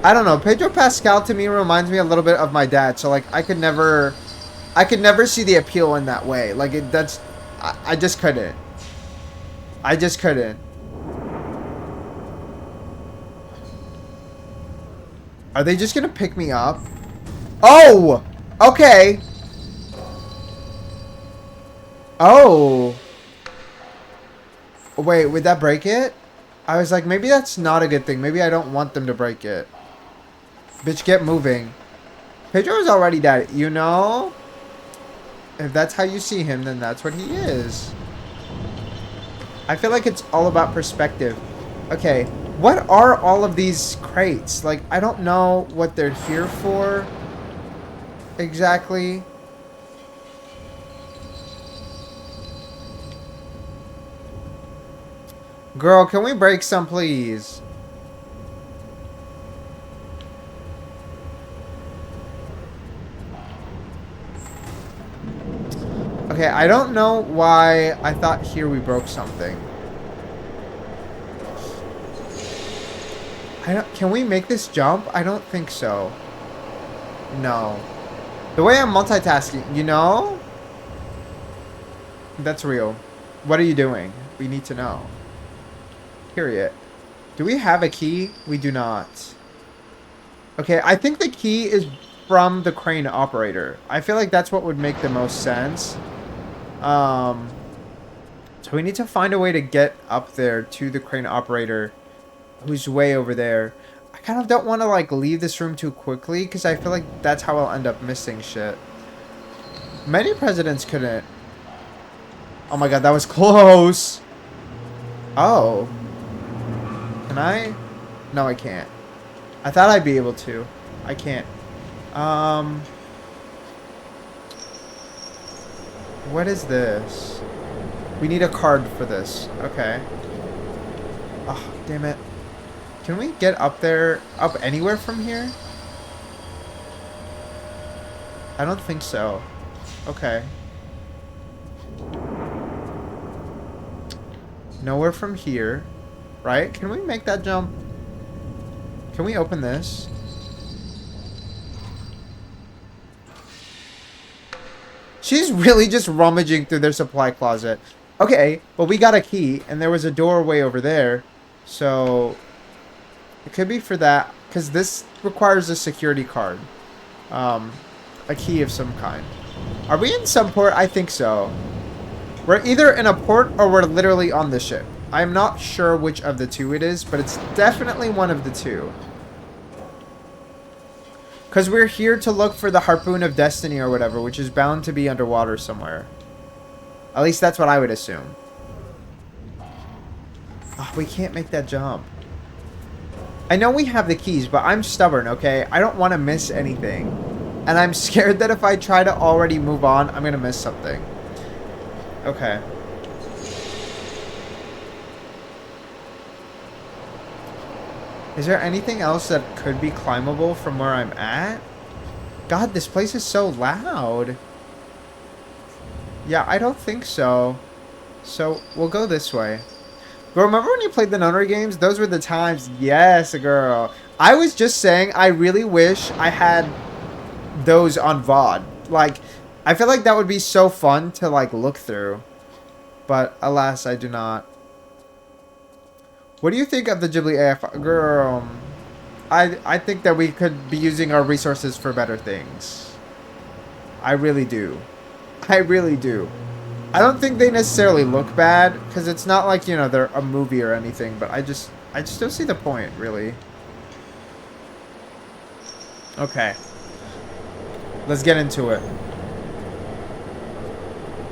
I don't know. Pedro Pascal to me reminds me a little bit of my dad. So, like, I could never see the appeal in that way. Like, I just couldn't. I just couldn't. Are they just gonna pick me up? Oh! Okay. Oh. Wait, would that break it? I was like, maybe that's not a good thing. Maybe I don't want them to break it. Bitch, get moving. Pedro is already dead, you know? If that's how you see him, then that's what he is. I feel like it's all about perspective. Okay, what are all of these crates? Like, I don't know what they're here for exactly. Girl, can we break some, please? Okay, I don't know why I thought here we broke something. Can we make this jump? I don't think so. No. The way I'm multitasking, you know? That's real. What are you doing? We need to know. Period. Do we have a key? We do not. Okay, I think the key is from the crane operator. I feel like that's what would make the most sense. So we need to find a way to get up there to the crane operator, who's way over there. I kind of don't want to, like, leave this room too quickly, because I feel like that's how I'll end up missing shit. Many presidents couldn't. Oh my god, that was close. Oh. Can I? No, I can't. I thought I'd be able to. I can't. What is this? We need a card for this. Okay. Oh, damn it. Can we get up there? Up anywhere from here? I don't think so. Okay. Nowhere from here. Right? Can we make that jump? Can we open this? She's really just rummaging through their supply closet. Okay, well, we got a key, and there was a doorway over there. So, it could be for that, because this requires a security card. A key of some kind. Are we in some port? I think so. We're either in a port, or we're literally on the ship. I'm not sure which of the two it is, but it's definitely one of the two. Because we're here to look for the Harpoon of Destiny or whatever, which is bound to be underwater somewhere. At least that's what I would assume. Oh, we can't make that jump. I know we have the keys, but I'm stubborn, okay? I don't want to miss anything. And I'm scared that if I try to already move on, I'm going to miss something. Okay. Is there anything else that could be climbable from where I'm at? God, this place is so loud. Yeah, I don't think so. So, we'll go this way. But remember when you played the Nunnery games? Those were the times. Yes, girl. I was just saying, I really wish I had those on VOD. Like, I feel like that would be so fun to, like, look through. But, alas, I do not. What do you think of the Ghibli AF? Girl, I think that we could be using our resources for better things. I really do. I really do. I don't think they necessarily look bad, because it's not like, you know, they're a movie or anything, but I just don't see the point, really. Okay. Let's get into it.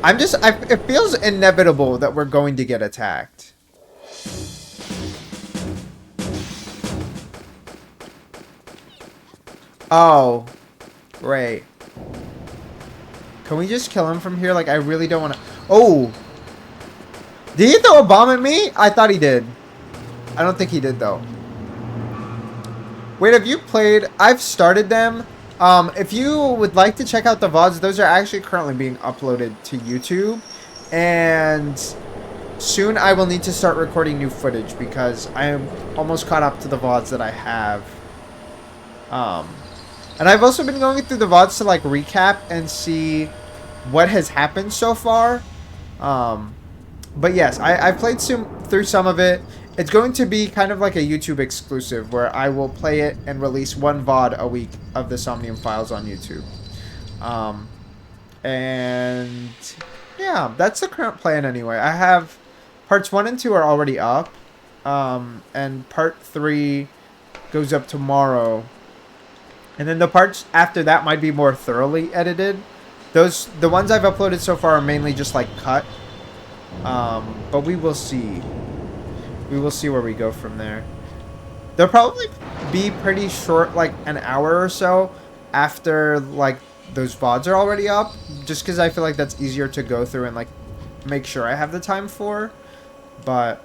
It feels inevitable that we're going to get attacked. Oh, great. Can we just kill him from here? Like, I really don't want to... Oh! Did he throw a bomb at me? I thought he did. I don't think he did, though. Wait, have you played... I've started them. If you would like to check out the VODs, those are actually currently being uploaded to YouTube. And soon I will need to start recording new footage because I am almost caught up to the VODs that I have. And I've also been going through the VODs to, like, recap and see what has happened so far. But yes, I've played through some of it. It's going to be kind of like a YouTube exclusive where I will play it and release one VOD a week of the Somnium Files on YouTube. And yeah, that's the current plan anyway. I have parts 1 and 2 are already up. And part 3 goes up tomorrow. And then the parts after that might be more thoroughly edited. The ones I've uploaded so far are mainly just like cut. But we will see. We will see where we go from there. They'll probably be pretty short, like an hour or so after like those VODs are already up. Just because I feel like that's easier to go through and like make sure I have the time for. But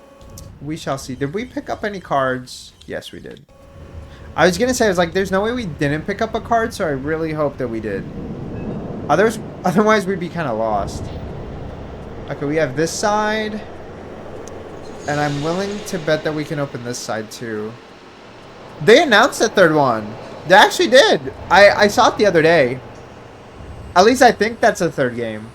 we shall see. Did we pick up any cards? Yes, we did. I was gonna say, I was like, there's no way we didn't pick up a card, so I really hope that we did. Otherwise, we'd be kind of lost. Okay, we have this side. And I'm willing to bet that we can open this side, too. They announced the third one. They actually did. I saw it the other day. At least I think that's a third game.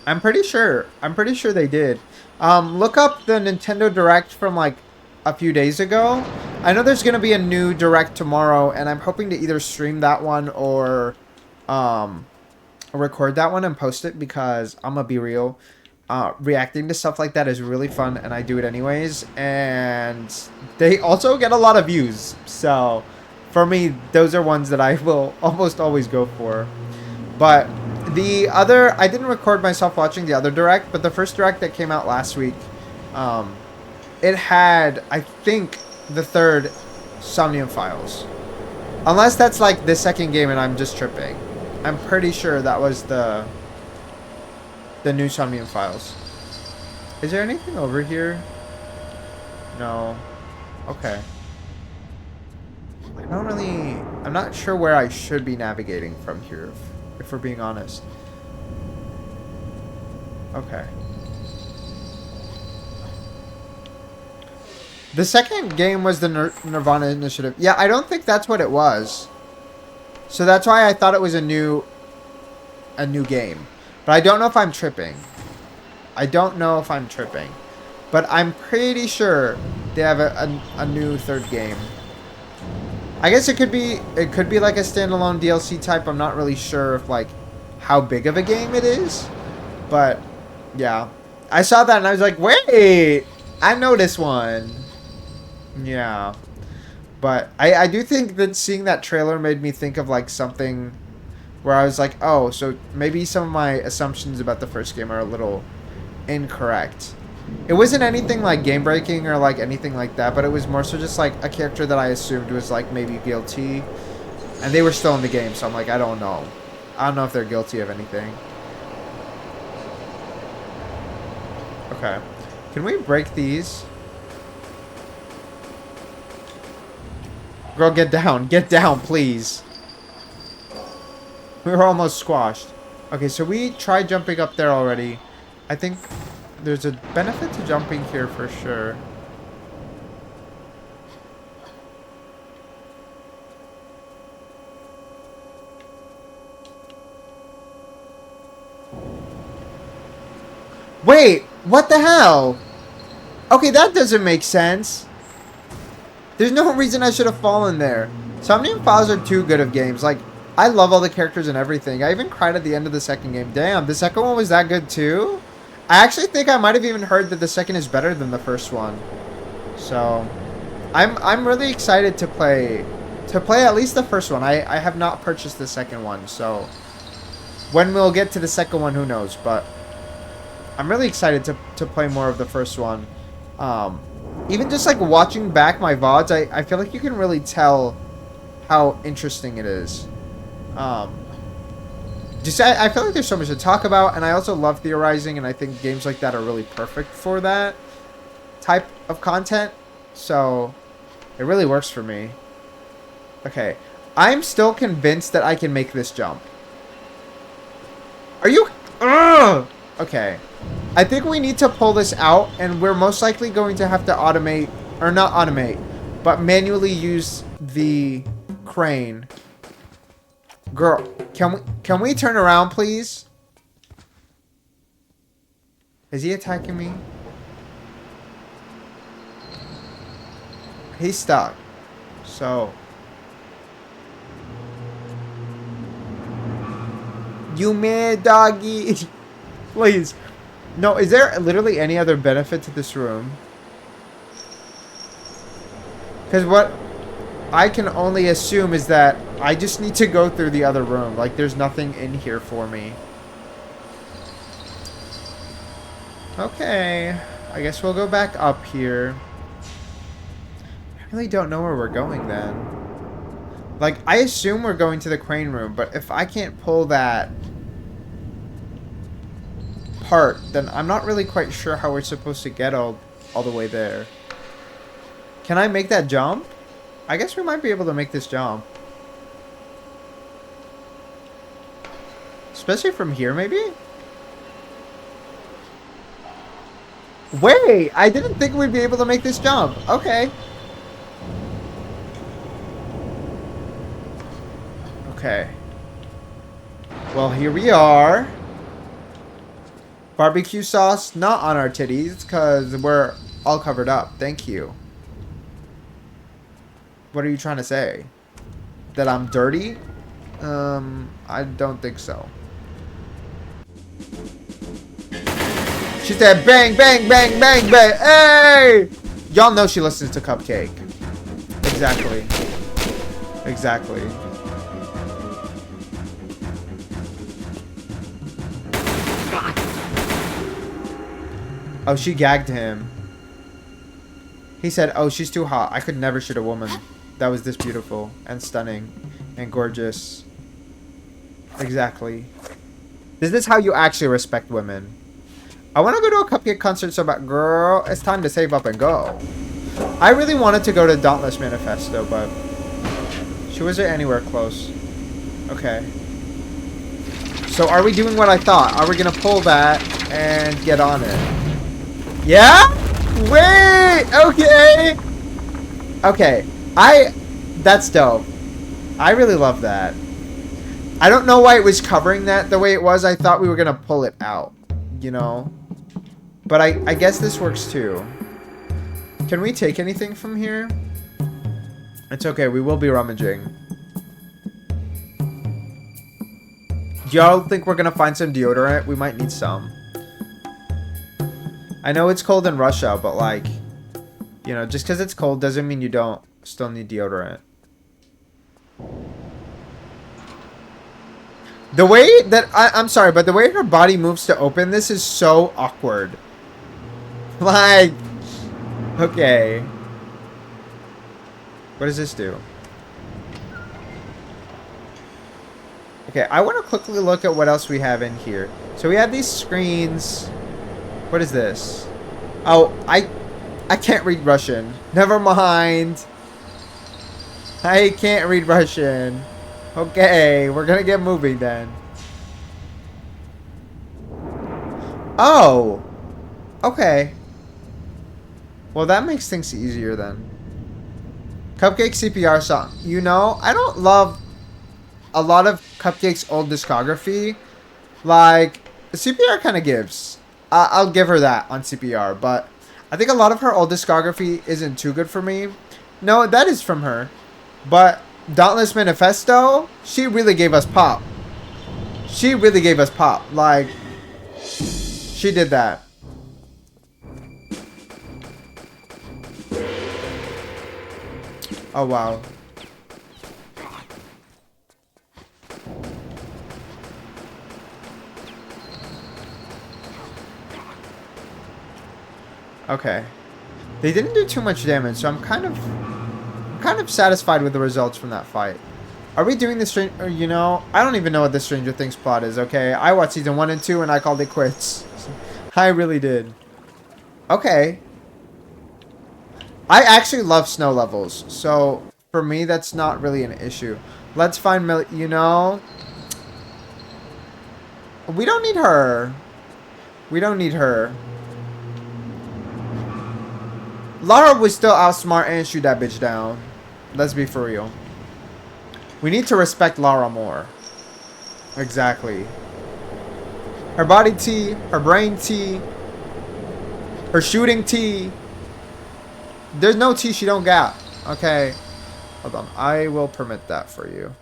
I'm pretty sure. I'm pretty sure they did. Look up the Nintendo Direct from like a few days ago. I know there's gonna be a new Direct tomorrow, and I'm hoping to either stream that one or record that one and post it because I'm gonna be real. Reacting to stuff like that is really fun, and I do it anyways. And they also get a lot of views, so for me, those are ones that I will almost always go for. But the other, I didn't record myself watching the other Direct, but the first Direct that came out last week, it had, I think, the third Somnium Files. Unless that's like the second game and I'm just tripping. I'm pretty sure that was the new Somnium Files. Is there anything over here? No. Okay. I'm not sure where I should be navigating from here. if we're being honest. Okay. The second game was the Nirvana Initiative. Yeah, I don't think that's what it was. So that's why I thought it was a new game. But I don't know if I'm tripping. I don't know if I'm tripping. But I'm pretty sure they have a new third game. I guess it could be like a standalone DLC type. I'm not really sure if like how big of a game it is. But yeah. I saw that and I was like, wait, I know this one. Yeah. But I do think that seeing that trailer made me think of like something where I was like, oh, so maybe some of my assumptions about the first game are a little incorrect. It wasn't anything like game breaking or like anything like that, but it was more so just like a character that I assumed was like maybe guilty, and they were still in the game, so I'm like, I don't know. I don't know if they're guilty of anything. Okay. Can we break these? Girl, get down. Get down, please. We were almost squashed. Okay, so we tried jumping up there already. I think there's a benefit to jumping here for sure. Wait, what the hell? Okay, that doesn't make sense. There's no reason I should have fallen there. Submarine files are too good of games. Like, I love all the characters and everything. I even cried at the end of the second game. Damn, the second one was that good too? I actually think I might have even heard that the second is better than the first one. So, I'm really excited to play at least the first one. I have not purchased the second one, so when we'll get to the second one, who knows? But I'm really excited to play more of the first one. Even just like watching back my VODs, I feel like you can really tell how interesting it is. Just I feel like there's so much to talk about, and I also love theorizing, and I think games like that are really perfect for that type of content. So it really works for me. Okay, I'm still convinced that I can make this jump. Are you? Ugh! Okay, I think we need to pull this out, and we're most likely going to have to automate, or not automate, but manually use the crane. Girl, can we turn around, please? Is he attacking me? He's stuck. So you mad, doggy? Please. No, is there literally any other benefit to this room? Because what I can only assume is that I just need to go through the other room. Like, there's nothing in here for me. Okay. I guess we'll go back up here. I really don't know where we're going then. Like, I assume we're going to the crane room, but if I can't pull that part, then I'm not really quite sure how we're supposed to get all the way there. Can I make that jump? I guess we might be able to make this jump. Especially from here, maybe? Wait! I didn't think we'd be able to make this jump. Okay. Okay. Well, here we are. Barbecue sauce not on our titties because we're all covered up. Thank you. What are you trying to say? That I'm dirty? I don't think so. She said bang, bang, bang, bang, bang. Hey! Y'all know she listens to Cupcake. Exactly. Exactly. Oh, she gagged him. He said, oh, she's too hot. I could never shoot a woman that was this beautiful and stunning and gorgeous. Exactly. This is how you actually respect women. I want to go to a Cupcake concert so bad. Girl, it's time to save up and go. I really wanted to go to Dauntless Manifesto, but she wasn't anywhere close. Okay. So are we doing what I thought? Are we gonna pull that and get on it? Yeah? Wait! Okay! Okay. That's dope. I really love that. I don't know why it was covering that the way it was. I thought we were gonna pull it out. You know? But I guess this works too. Can we take anything from here? It's okay. We will be rummaging. Do y'all think we're gonna find some deodorant? We might need some. I know it's cold in Russia, but like, you know, just because it's cold doesn't mean you don't still need deodorant. The way that, I'm sorry, but the way her body moves to open this is so awkward. Like, okay. What does this do? Okay, I want to quickly look at what else we have in here. So we have these screens. What is this? Oh, I can't read Russian. Never mind. I can't read Russian. Okay, we're gonna get moving then. Oh. Okay. Well, that makes things easier then. Cupcake CPR song. You know, I don't love a lot of Cupcake's old discography. Like, the CPR kind of gives. I'll give her that on CPR, but I think a lot of her old discography isn't too good for me. No, that is from her. But Dauntless Manifesto, she really gave us pop. She really gave us pop. Like, she did that. Oh, wow. Okay. They didn't do too much damage, so I'm kind of satisfied with the results from that fight. Are we doing this, you know, I don't even know what the Stranger Things plot is, okay? I watched season 1 and 2 and I called it quits. I really did. Okay. I actually love snow levels, so for me that's not really an issue. Let's find you know, we don't need her. We don't need her. Lara would still outsmart and shoot that bitch down. Let's be for real. We need to respect Lara more. Exactly. Her body T, her brain T, her shooting T. There's no T she don't got. Okay. Hold on. I will permit that for you.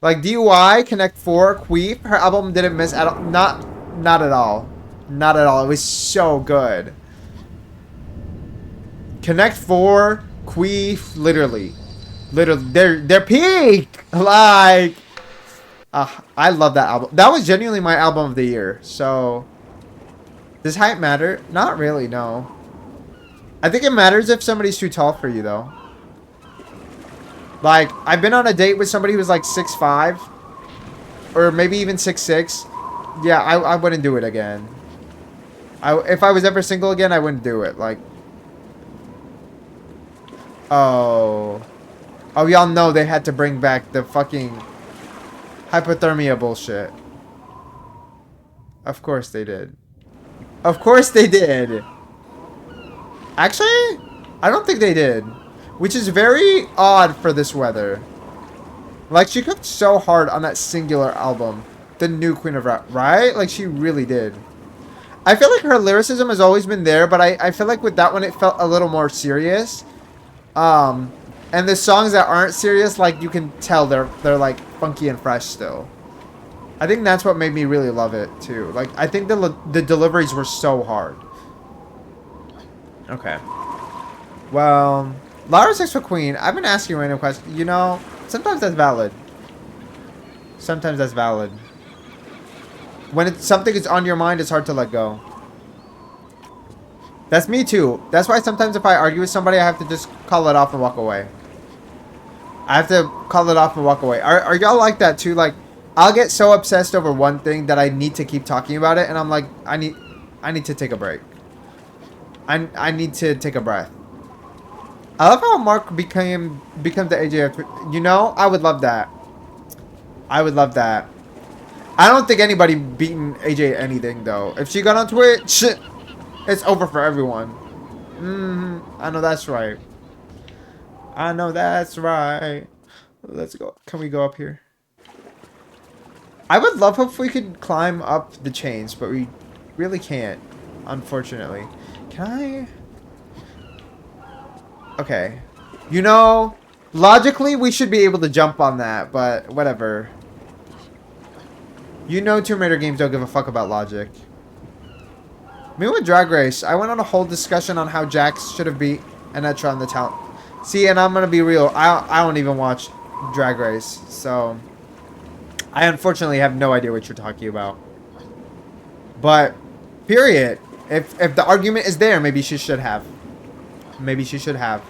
Like DUI, Connect 4, Queef. Her album didn't miss at all. Not at all. Not at all. It was so good. Connect 4, Queef, literally, they're peak. Like, I love that album. That was genuinely my album of the year. So, does height matter? Not really. No. I think it matters if somebody's too tall for you, though. Like, I've been on a date with somebody who was like 6'5", or maybe even 6'6". Yeah, I wouldn't do it again. If I was ever single again, I wouldn't do it. Like. Oh, y'all know they had to bring back the fucking hypothermia bullshit. Of course they did. Of course they did. Actually, I don't think they did. Which is very odd for this weather. Like, she cooked so hard on that singular album. The new Queen of Rap, right? Like, she really did. I feel like her lyricism has always been there, but I feel like with that one it felt a little more serious. And the songs that aren't serious, like, you can tell they're like funky and fresh still. I think that's what made me really love it too. Like, I think the deliveries were so hard. Okay. Well, Lara 6 for Queen. I've been asking random questions. You know, sometimes that's valid. Sometimes that's valid. When something is on your mind, it's hard to let go. That's me too. That's why sometimes if I argue with somebody, I have to just call it off and walk away. I have to call it off and walk away. Are y'all like that too? Like, I'll get so obsessed over one thing that I need to keep talking about it, and I'm like, I need to take a break. I need to take a breath. I love how Mark becomes the AJF. You know, I would love that. I would love that. I don't think anybody beaten AJ at anything, though. If she got on Twitch, it's over for everyone. I know that's right. I know that's right. Let's go. Can we go up here? I would love if we could climb up the chains, but we really can't, unfortunately. Can I? Okay. You know, logically, we should be able to jump on that, but whatever. You know Tomb Raider games don't give a fuck about logic. Me with Drag Race, I went on a whole discussion on how Jax should have beat Enetra in the talent. See, and I'm gonna be real, I don't even watch Drag Race, so I unfortunately have no idea what you're talking about. But, period. If the argument is there, maybe she should have. Maybe she should have.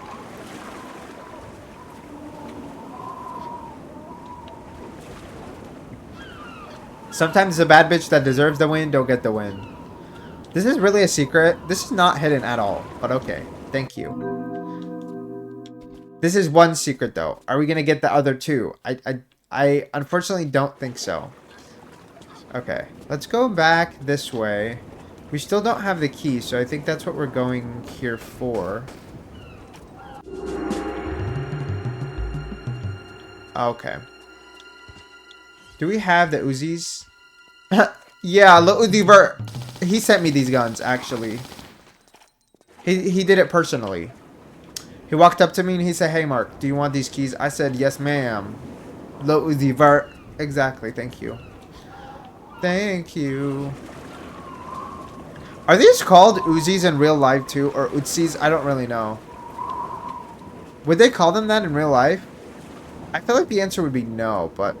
Sometimes a bad bitch that deserves the win don't get the win. This is really a secret. This is not hidden at all, but okay. Thank you. This is one secret though. Are we gonna get the other two? I unfortunately don't think so. Okay, let's go back this way. We still don't have the key, so I think that's what we're going here for. Okay. Do we have the Uzis? Yeah, Lil Uzi Vert. He sent me these guns, actually. He did it personally. He walked up to me and he said, "Hey, Mark, do you want these keys?" I said, "Yes, ma'am." Lil Uzi Vert. Exactly, thank you. Thank you. Are these called Uzis in real life too? Or Uzis? I don't really know. Would they call them that in real life? I feel like the answer would be no, but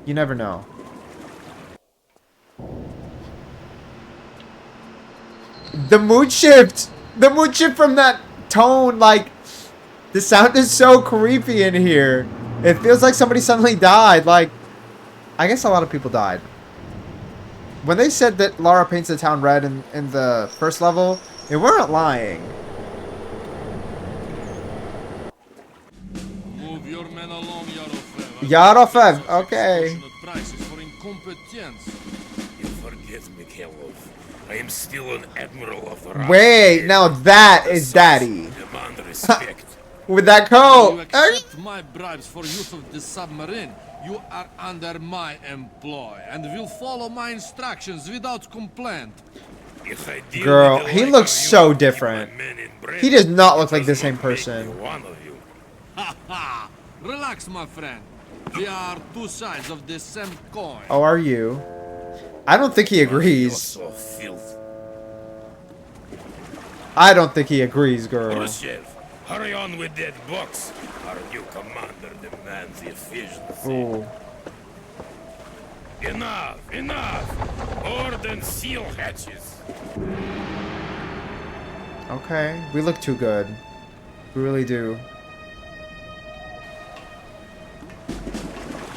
you never know. The mood shift! The mood shift from that tone, like, the sound is so creepy in here. It feels like somebody suddenly died. Like, I guess a lot of people died. When they said that Lara paints the town red in the first level, they weren't lying. Move your men along, Yarofev. Yarofev, okay. You forget, Mikhailov. I am still an admiral of the Wait, now that is daddy. Demand respect. With that You coat. accept my bribes for use of the submarine. You are under my employ and will follow my instructions without complaint. If I deal Girl, with the he like looks of you, so keep different. my men in bread, He does not look it like the does same not make me person. one of you. Ha ha! Relax, my friend. We are two sides of the same coin. Oh, are you? I don't think he agrees. So filth. I don't think he agrees, girl. Khrushchev, hurry on with that box. Our new commander demands efficiency. Ooh. Enough, enough. More than seal hatches. Okay, we look too good. We really do.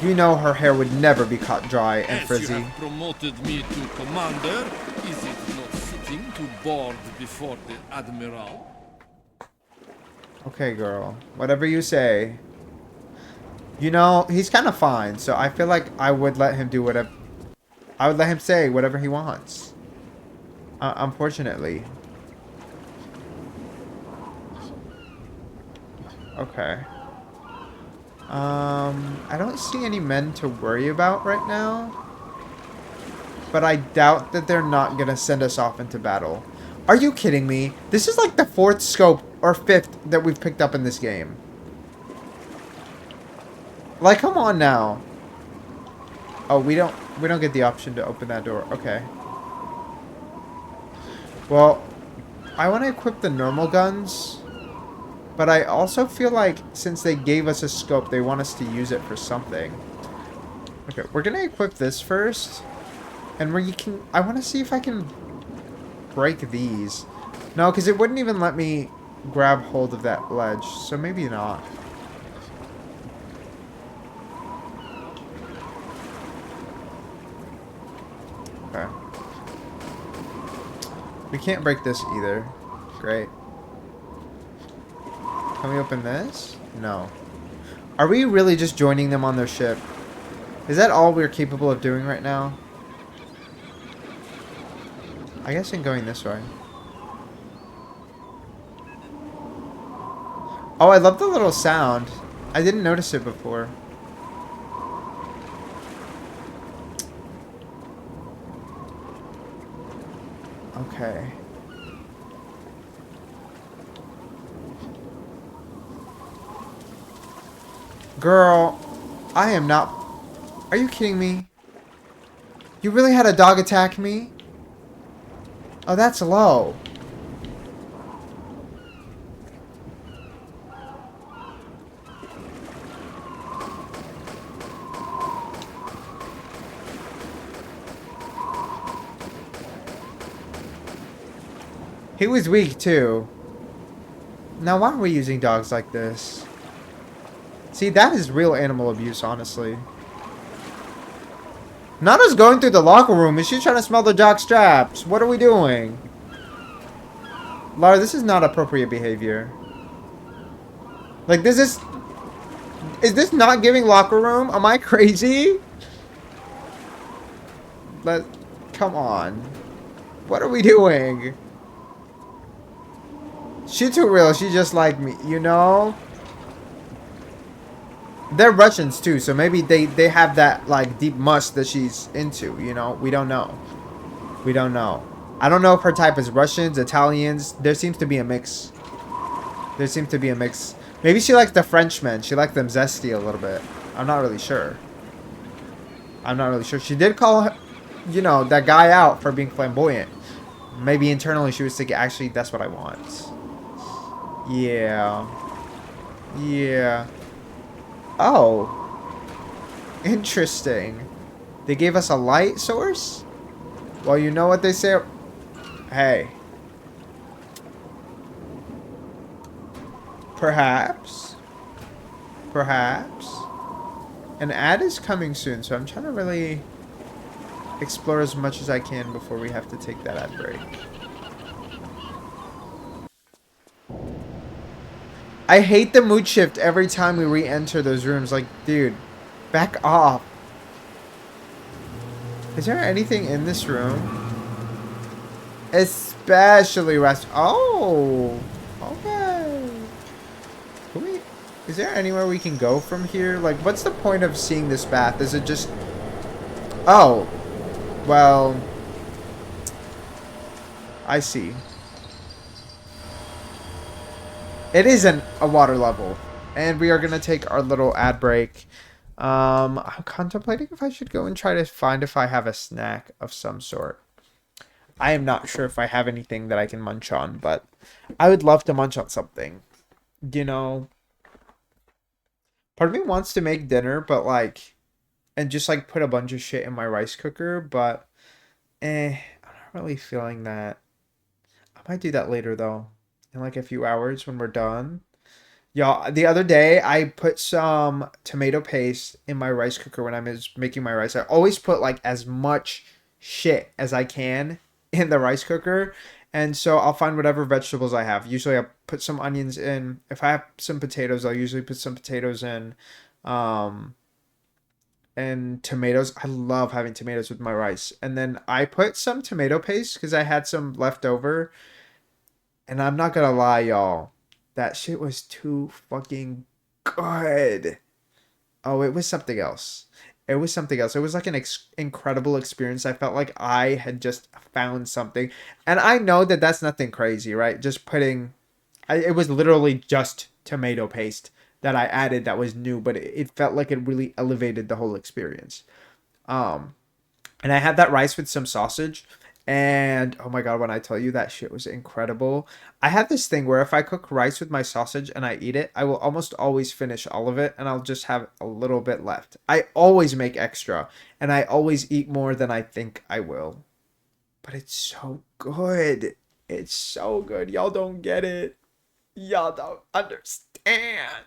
You know her hair would never be caught dry and As you frizzy. have promoted me to commander, is it not fitting to board before the admiral? Okay, girl. Whatever you say. You know, he's kind of fine, so I feel like I would let him do whatever... I would let him say whatever he wants. Unfortunately. Okay. I don't see any men to worry about right now. But I doubt that they're not gonna send us off into battle. Are you kidding me? This is like the 4th scope or 5th that we've picked up in this game. Like, come on now. Oh, we don't get the option to open that door. Okay. Well, I want to equip the normal guns. But I also feel like since they gave us a scope, they want us to use it for something. Okay, we're going to equip this first. And where you can... I want to see if I can break these. No, because it wouldn't even let me grab hold of that ledge. So maybe not. Okay. We can't break this either. Great. Can we open this? No. Are we really just joining them on their ship? Is that all we're capable of doing right now? I guess I'm going this way. Oh, I love the little sound. I didn't notice it before. Okay. Girl, I am not... Are you kidding me? You really had a dog attack me? Oh, that's low. He was weak, too. Now, why are we using dogs like this? See, that is real animal abuse, honestly. Nana's going through the locker room. Is she trying to smell the jock straps? What are we doing? Lara, this is not appropriate behavior. Like, this is... Is this not giving locker room? Am I crazy? Come on. What are we doing? She too real. She just like me, you know? They're Russians too, so maybe they have that like deep mush that she's into, you know? We don't know. We don't know. I don't know if her type is Russians, Italians. There seems to be a mix. There seems to be a mix. Maybe she likes the Frenchmen. She likes them zesty a little bit. I'm not really sure. I'm not really sure. She did call, you know, that guy out for being flamboyant. Maybe internally she was thinking, actually, that's what I want. Yeah. Yeah. Oh. Interesting. They gave us a light source? Well, you know what they say. Hey. Perhaps. Perhaps. An ad is coming soon, so I'm trying to really explore as much as I can before we have to take that ad break. I hate the mood shift every time we re-enter those rooms. Like, dude, back off. Is there anything in this room? Especially rest. Oh, okay. Can we? Is there anywhere we can go from here? Like, what's the point of seeing this bath? Is it just? Oh, well, I see. It isn't a water level, and we are gonna take our little ad break. I'm contemplating if I should go and try to find if I have a snack of some sort. I am not sure if I have anything that I can munch on, but I would love to munch on something. You know, part of me wants to make dinner, but like, and just like put a bunch of shit in my rice cooker, but I'm not really feeling that. I might do that later though, in like a few hours when we're done. Y'all, the other day I put some tomato paste in my rice cooker when I was making my rice. I always put like as much shit as I can in the rice cooker. And so I'll find whatever vegetables I have. Usually I put some onions in. If I have some potatoes, I'll usually put some potatoes in. Um, and tomatoes. I love having tomatoes with my rice. And then I put some tomato paste because I had some left over. And I'm not gonna lie, y'all. That shit was too fucking good. Oh, it was something else. It was something else. It was like an incredible experience. I felt like I had just found something. And I know that that's nothing crazy, right? Just putting... it was literally just tomato paste that I added that was new. But it felt like it really elevated the whole experience. And I had that rice with some sausage. And oh my god, when I tell you that shit was incredible. I have this thing where if I cook rice with my sausage and I eat it, I will almost always finish all of it and I'll just have a little bit left. I always make extra and I always eat more than I think I will. But it's so good. It's so good. Y'all don't get it. Y'all don't understand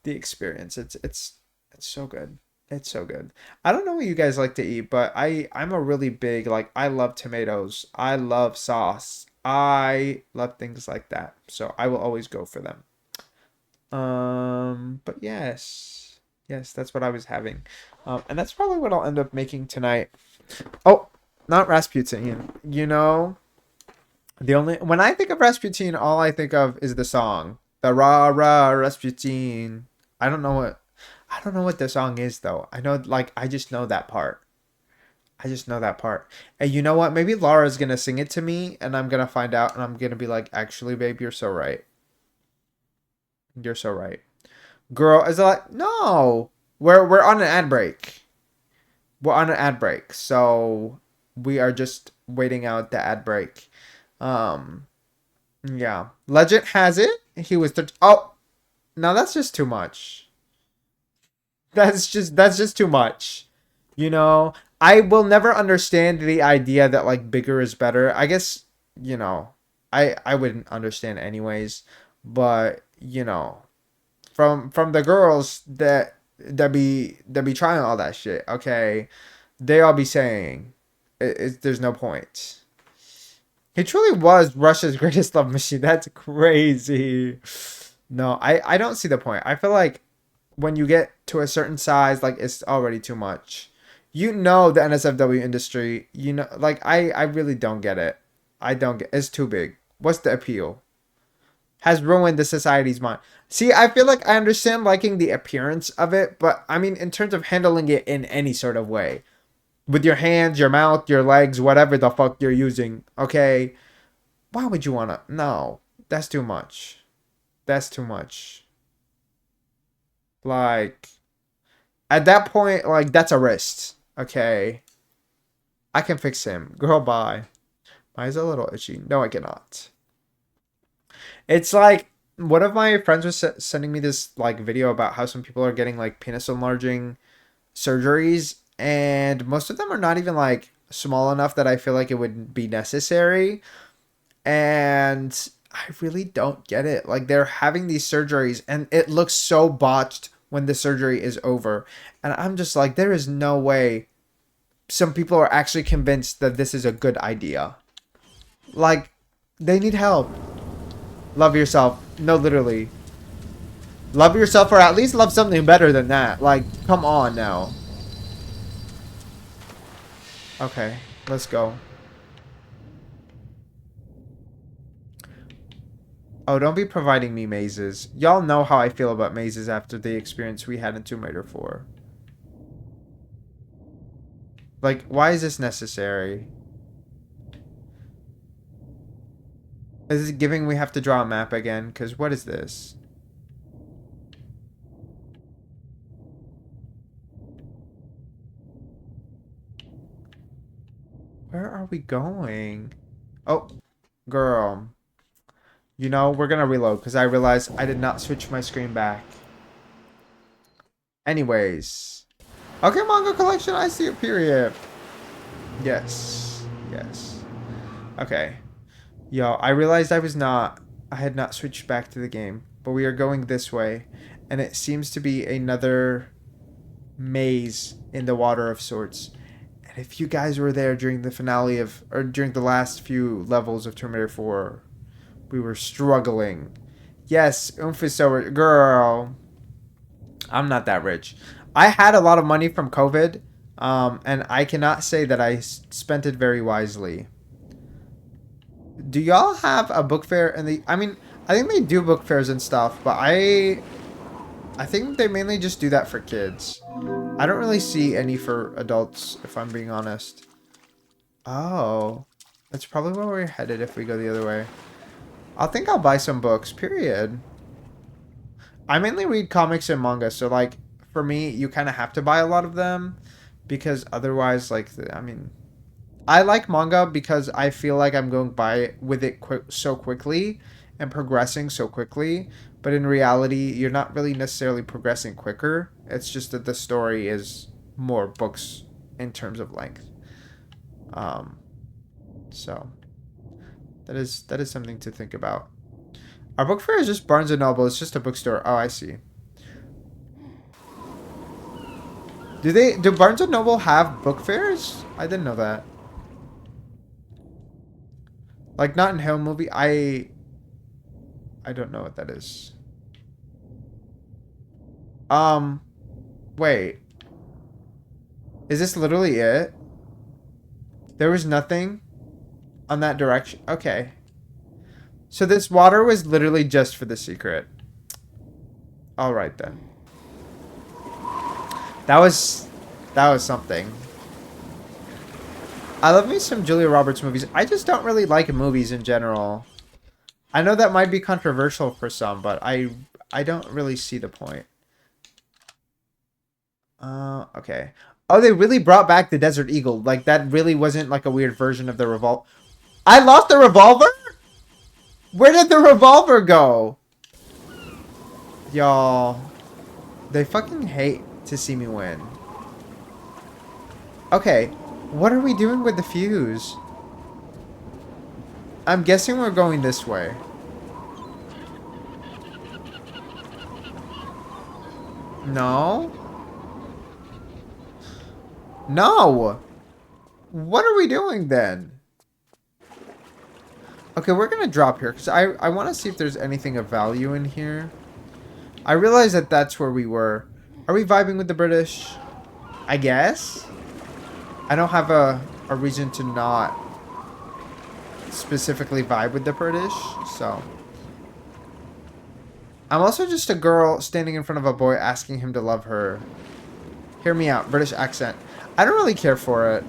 the experience. It's so good. It's so good. I don't know what you guys like to eat, but I'm a really big, like, I love tomatoes. I love sauce. I love things like that. So I will always go for them. But yes. Yes, that's what I was having. And that's probably what I'll end up making tonight. Oh, not Rasputin. You know, the only when I think of Rasputin, all I think of is the song, the rah rah Rasputin. I don't know what I don't know what the song is though. I know like I just know that part. I just know that part. And you know what? Maybe Lara's gonna sing it to me, and I'm gonna find out, and I'm gonna be like, actually, babe, you're so right. You're so right. Girl, is it like no? We're on an ad break. We're on an ad break, so we are just waiting out the ad break. Um, yeah. Legend has it he was. Oh, no, that's just too much. That's just too much. You know, I will never understand the idea that like bigger is better. I guess, you know, I wouldn't understand anyways, but you know, from the girls that be trying all that shit, okay, they all be saying there's no point. He truly was Russia's greatest love machine. That's crazy. No, I don't see the point. I feel like when you get to a certain size, like it's already too much. You know the NSFW industry, you know, like I really don't get it. I don't get it's too big. What's the appeal? Has ruined the society's mind. See, I feel like I understand liking the appearance of it, but I mean in terms of handling it in any sort of way. With your hands, your mouth, your legs, whatever the fuck you're using, okay? Why would you wanna? No, that's too much. That's too much. Like, at that point, like, that's a wrist. Okay. I can fix him. Girl, bye. Mine is a little itchy. No, I cannot. It's like, one of my friends was sending me this, like, video about how some people are getting, like, penis enlarging surgeries. And most of them are not even, like, small enough that I feel like it would be necessary. And I really don't get it. Like they're having these surgeries and it looks so botched when the surgery is over. And I'm just like, there is no way some people are actually convinced that this is a good idea. Like, they need help. Love yourself. No, literally. Love yourself or at least love something better than that. Like, come on now. Okay, let's go. Oh, don't be providing me mazes. Y'all know how I feel about mazes after the experience we had in Tomb Raider 4. Like, why is this necessary? Is it giving we have to draw a map again? Because what is this? Where are we going? Oh, girl. You know, we're gonna reload because I realized I did not switch my screen back. Anyways. Okay, manga collection, I see it, period. Yes. Yes. Okay. Yo, I realized I had not switched back to the game. But we are going this way. And it seems to be another maze in the water of sorts. And if you guys were there during the finale of, or during the last few levels of Terminator 4, we were struggling. Yes, Oomph is so rich. Girl, I'm not that rich. I had a lot of money from COVID, and I cannot say that I spent it very wisely. Do y'all have a book fair? I mean, I think they do book fairs and stuff, but I think they mainly just do that for kids. I don't really see any for adults, if I'm being honest. Oh, that's probably where we're headed if we go the other way. I think I'll buy some books, period. I mainly read comics and manga, so like for me, you kind of have to buy a lot of them because otherwise, like, I mean, I like manga because I feel like I'm going by with it so quickly and progressing so quickly. But in reality, you're not really necessarily progressing quicker. It's just that the story is more books in terms of length. So that is something to think about. Our book fair is just Barnes and Noble. It's just a bookstore. Oh, I see. Do Barnes and Noble have book fairs? I didn't know that. Like not in Hell Movie. I don't know what that is. Wait. Is this literally it? There was nothing on that direction? Okay. So this water was literally just for the secret. Alright then. That was something. I love me some Julia Roberts movies. I just don't really like movies in general. I know that might be controversial for some, but I don't really see the point. Okay. Oh, they really brought back the Desert Eagle. Like, that really wasn't like a weird version of the revolver. I lost the revolver? Where did the revolver go? Y'all. They fucking hate to see me win. Okay. What are we doing with the fuse? I'm guessing we're going this way. No? No! What are we doing then? Okay, we're gonna drop here because I want to see if there's anything of value in here. I realize that that's where we were. Are we vibing with the British? I guess? I don't have a reason to not specifically vibe with the British, so. I'm also just a girl standing in front of a boy asking him to love her. Hear me out, British accent. I don't really care for it.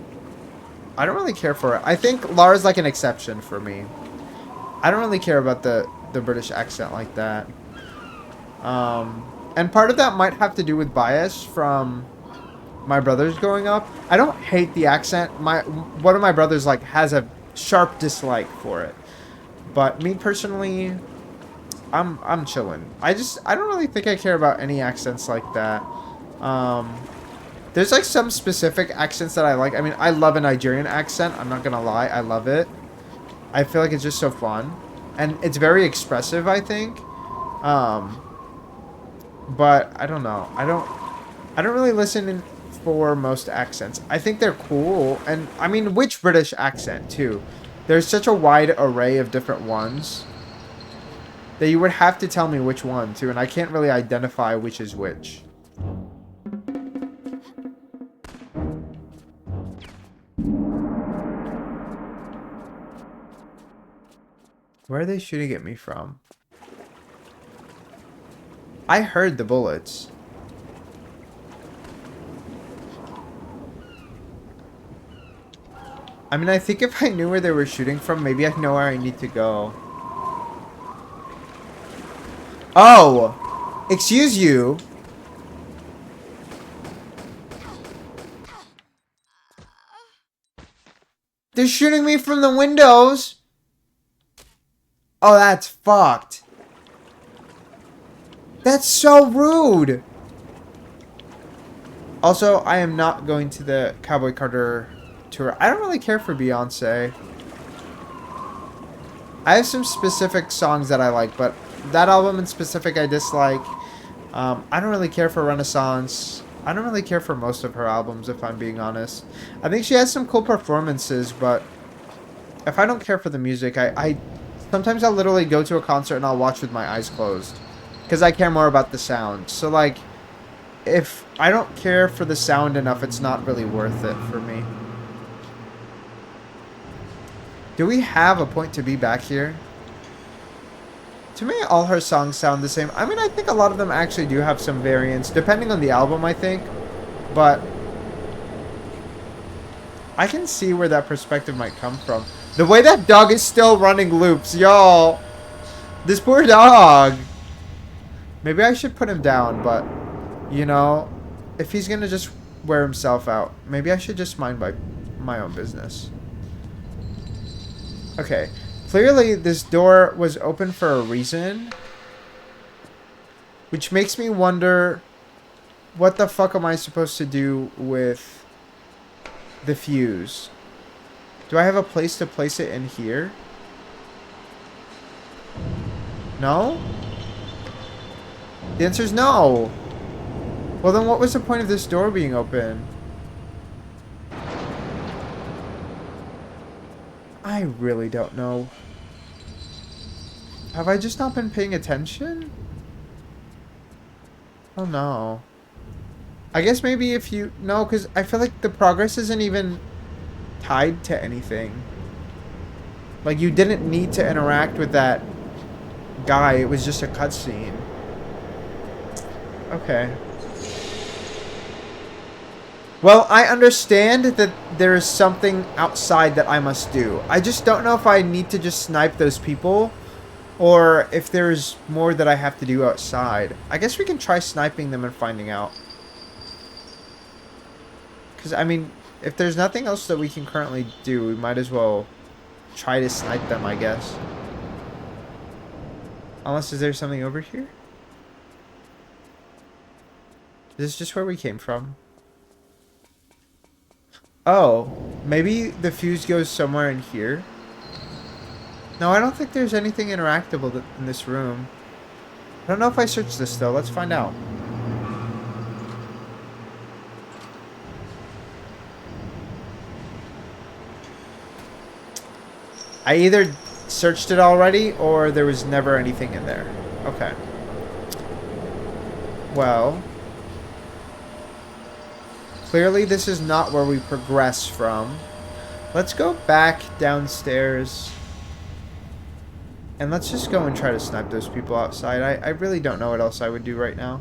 I don't really care for it. I think Lara's like an exception for me. I don't really care about the British accent like that. And part of that might have to do with bias from my brothers growing up. I don't hate the accent. One of my brothers like has a sharp dislike for it. But me personally, I'm chilling. I don't really think I care about any accents like that. There's like some specific accents that I like. I mean, I love a Nigerian accent. I'm not gonna lie, I love it. I feel like it's just so fun, and it's very expressive, I think. But I don't know. I don't really listen for most accents. I think they're cool, and I mean, which British accent too? There's such a wide array of different ones that you would have to tell me which one too, and I can't really identify which is which. Where are they shooting at me from? I heard the bullets. I mean, I think if I knew where they were shooting from, maybe I'd know where I need to go. Oh! Excuse you! They're shooting me from the windows! Oh, that's fucked. That's so rude! Also, I am not going to the Cowboy Carter tour. I don't really care for Beyonce. I have some specific songs that I like, but that album in specific I dislike. I don't really care for Renaissance. I don't really care for most of her albums, if I'm being honest. I think she has some cool performances, but if I don't care for the music, sometimes I'll literally go to a concert and I'll watch with my eyes closed. Because I care more about the sound. So, like, if I don't care for the sound enough, it's not really worth it for me. Do we have a point to be back here? To me, all her songs sound the same. I mean, I think a lot of them actually do have some variants, depending on the album, I think. But I can see where that perspective might come from. The way that dog is still running loops, y'all. This poor dog. Maybe I should put him down, but, you know, if he's going to just wear himself out, maybe I should just mind my own business. Okay. Clearly, this door was open for a reason. Which makes me wonder, what the fuck am I supposed to do with the fuse? Do I have a place to place it in here? No? The answer is no. Well, then what was the point of this door being open? I really don't know. Have I just not been paying attention? Oh no. I guess maybe if you... No, because I feel like the progress isn't even tied to anything. Like, you didn't need to interact with that guy. It was just a cutscene. Okay. Well, I understand that there is something outside that I must do. I just don't know if I need to just snipe those people or if there's more that I have to do outside. I guess we can try sniping them and finding out. Because, I mean, if there's nothing else that we can currently do, we might as well try to snipe them, I guess. Unless, is there something over here? Is this just where we came from? Oh, maybe the fuse goes somewhere in here? No, I don't think there's anything interactable in this room. I don't know if I searched this, though. Let's find out. I either searched it already, or there was never anything in there. Okay. Well... Clearly, this is not where we progress from. Let's go back downstairs. And let's just go and try to snipe those people outside. I really don't know what else I would do right now.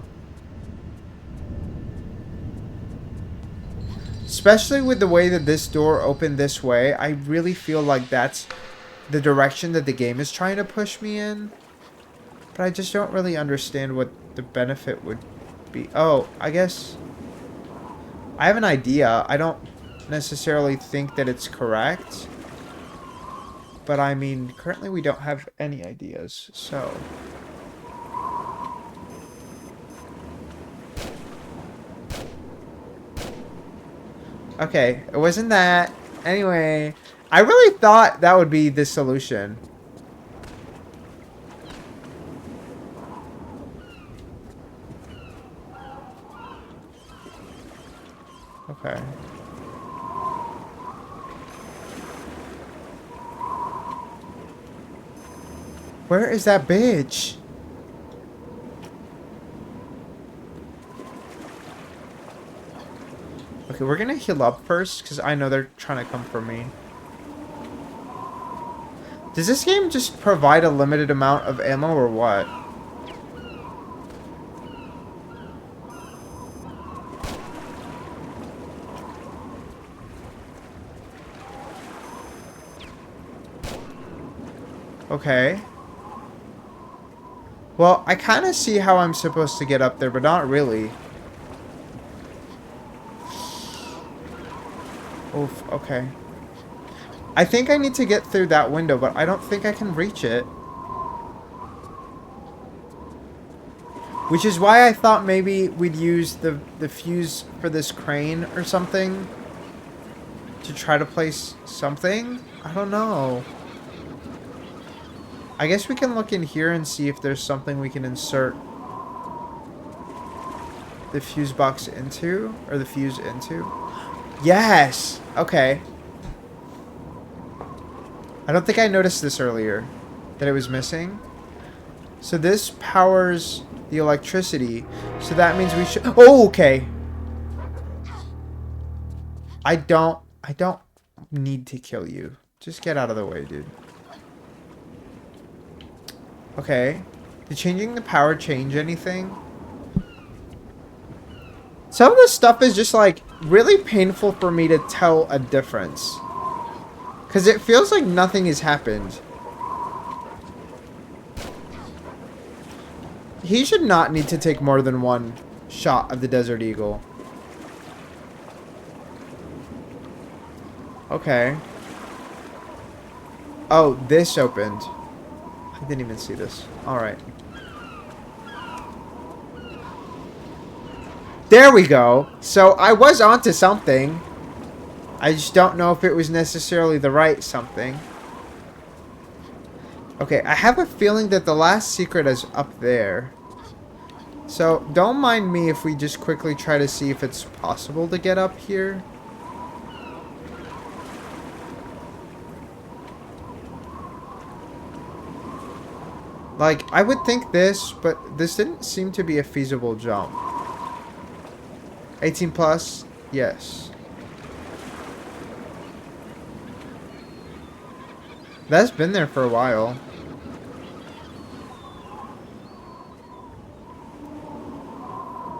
Especially with the way that this door opened this way, I really feel like that's the direction that the game is trying to push me in. But I just don't really understand what the benefit would be. Oh, I guess... I have an idea. I don't necessarily think that it's correct. But I mean, currently we don't have any ideas, so... Okay, it wasn't that. Anyway, I really thought that would be the solution. Okay. Where is that bitch? Okay, we're gonna heal up first, because I know they're trying to come for me. Does this game just provide a limited amount of ammo, or what? Okay. Well, I kind of see how I'm supposed to get up there, but not really. Oof, okay. I think I need to get through that window, but I don't think I can reach it. Which is why I thought maybe we'd use the fuse for this crane or something. To try to place something? I don't know. I guess we can look in here and see if there's something we can insert the fuse box into, or the fuse into. Yes! Okay. I don't think I noticed this earlier, that it was missing. So this powers the electricity, so that means we should... Oh, okay! I don't need to kill you. Just get out of the way, dude. Okay. Did changing the power change anything? Some of this stuff is just like really painful for me to tell a difference. Because it feels like nothing has happened. He should not need to take more than one shot of the Desert Eagle. Okay. Oh, this opened. I didn't even see this. Alright. There we go. So I was onto something. I just don't know if it was necessarily the right something. Okay, I have a feeling that the last secret is up there. So don't mind me if we just quickly try to see if it's possible to get up here. Like, I would think this, but this didn't seem to be a feasible jump. 18 plus? Yes. That's been there for a while.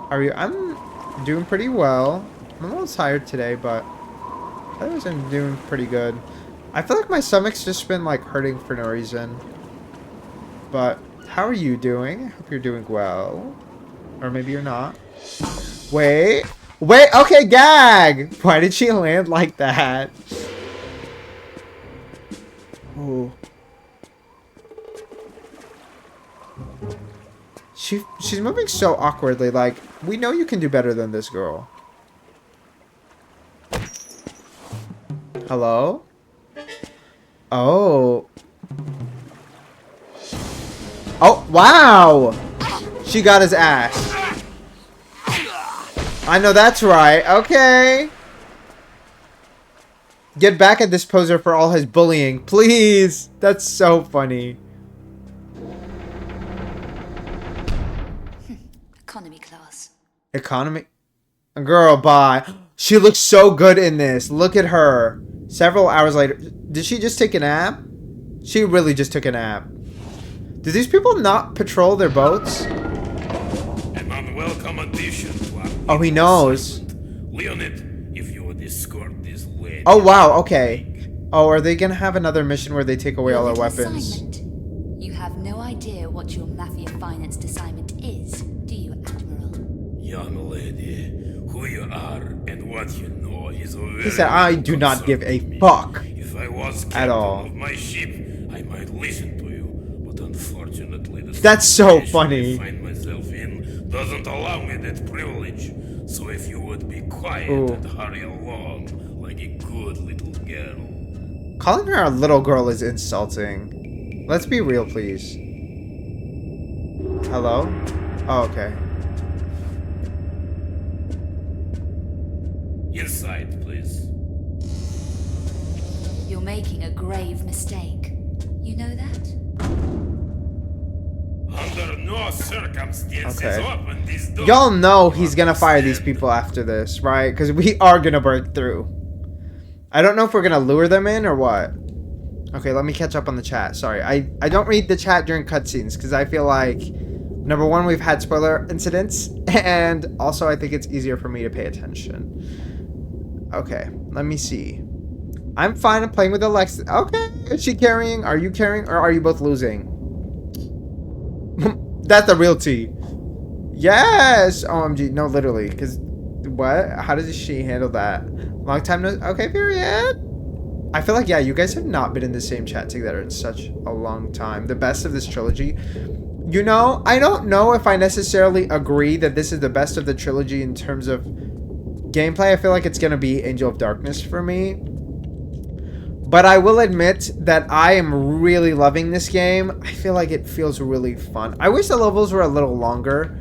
How are you? I'm doing pretty well. I'm a little tired today, but otherwise I'm doing pretty good. I feel like my stomach's just been like hurting for no reason. But how are you doing? I hope you're doing well. Or maybe you're not. Wait. Wait, okay, gag! Why did she land like that? Ooh. She's moving so awkwardly, like, we know you can do better than this girl. Hello? Oh. Oh, wow! She got his ass. I know that's right. Okay. Get back at this poser for all his bullying. Please. That's so funny. Economy class. Economy? Girl, bye. She looks so good in this. Look at her. Several hours later. Did she just take a nap? She really just took a nap. Do these people not patrol their boats? An unwelcome addition to our Oh, he knows. Leonid, if you would escort this lady. Oh, wow. Okay. Oh, are they going to have another mission where they take away all our Your weapons? assignment. You have no idea what your mafia-financed assignment is, do you, Admiral? Young lady, who you are and what you know is very He said, I do not give a fuck. If I was At captain all. of my ship, I might listen to you, but unfortunately the That's so situation funny. I find myself in doesn't allow me that privilege. So if you would be quiet Ooh. and hurry along like a good little girl. Calling her a little girl is insulting. Let's be real, please. Hello? Oh, okay. Inside, please. You're making a grave mistake. You know that? Under no circumstances Okay. open this door. Y'all know You he's gonna fire these understand? people after this, right? Because we are gonna break through. I don't know if we're gonna lure them in or what. Okay, let me catch up on the chat. Sorry, I don't read the chat during cutscenes because I feel like, number one, we've had spoiler incidents, and also I think it's easier for me to pay attention. Okay, let me see. I'm fine. I'm playing with Alexa. Okay, is she carrying? Are you carrying? Or are you both losing? That's the real tea. Yes! OMG. No, literally. Because, what? How does she handle that? Long time no... Okay, period. I feel like, yeah, you guys have not been in the same chat together in such a long time. The best of this trilogy. You know, I don't know if I necessarily agree that this is the best of the trilogy in terms of gameplay. I feel like it's going to be Angel of Darkness for me. But I will admit that I am really loving this game. I feel like it feels really fun. I wish the levels were a little longer,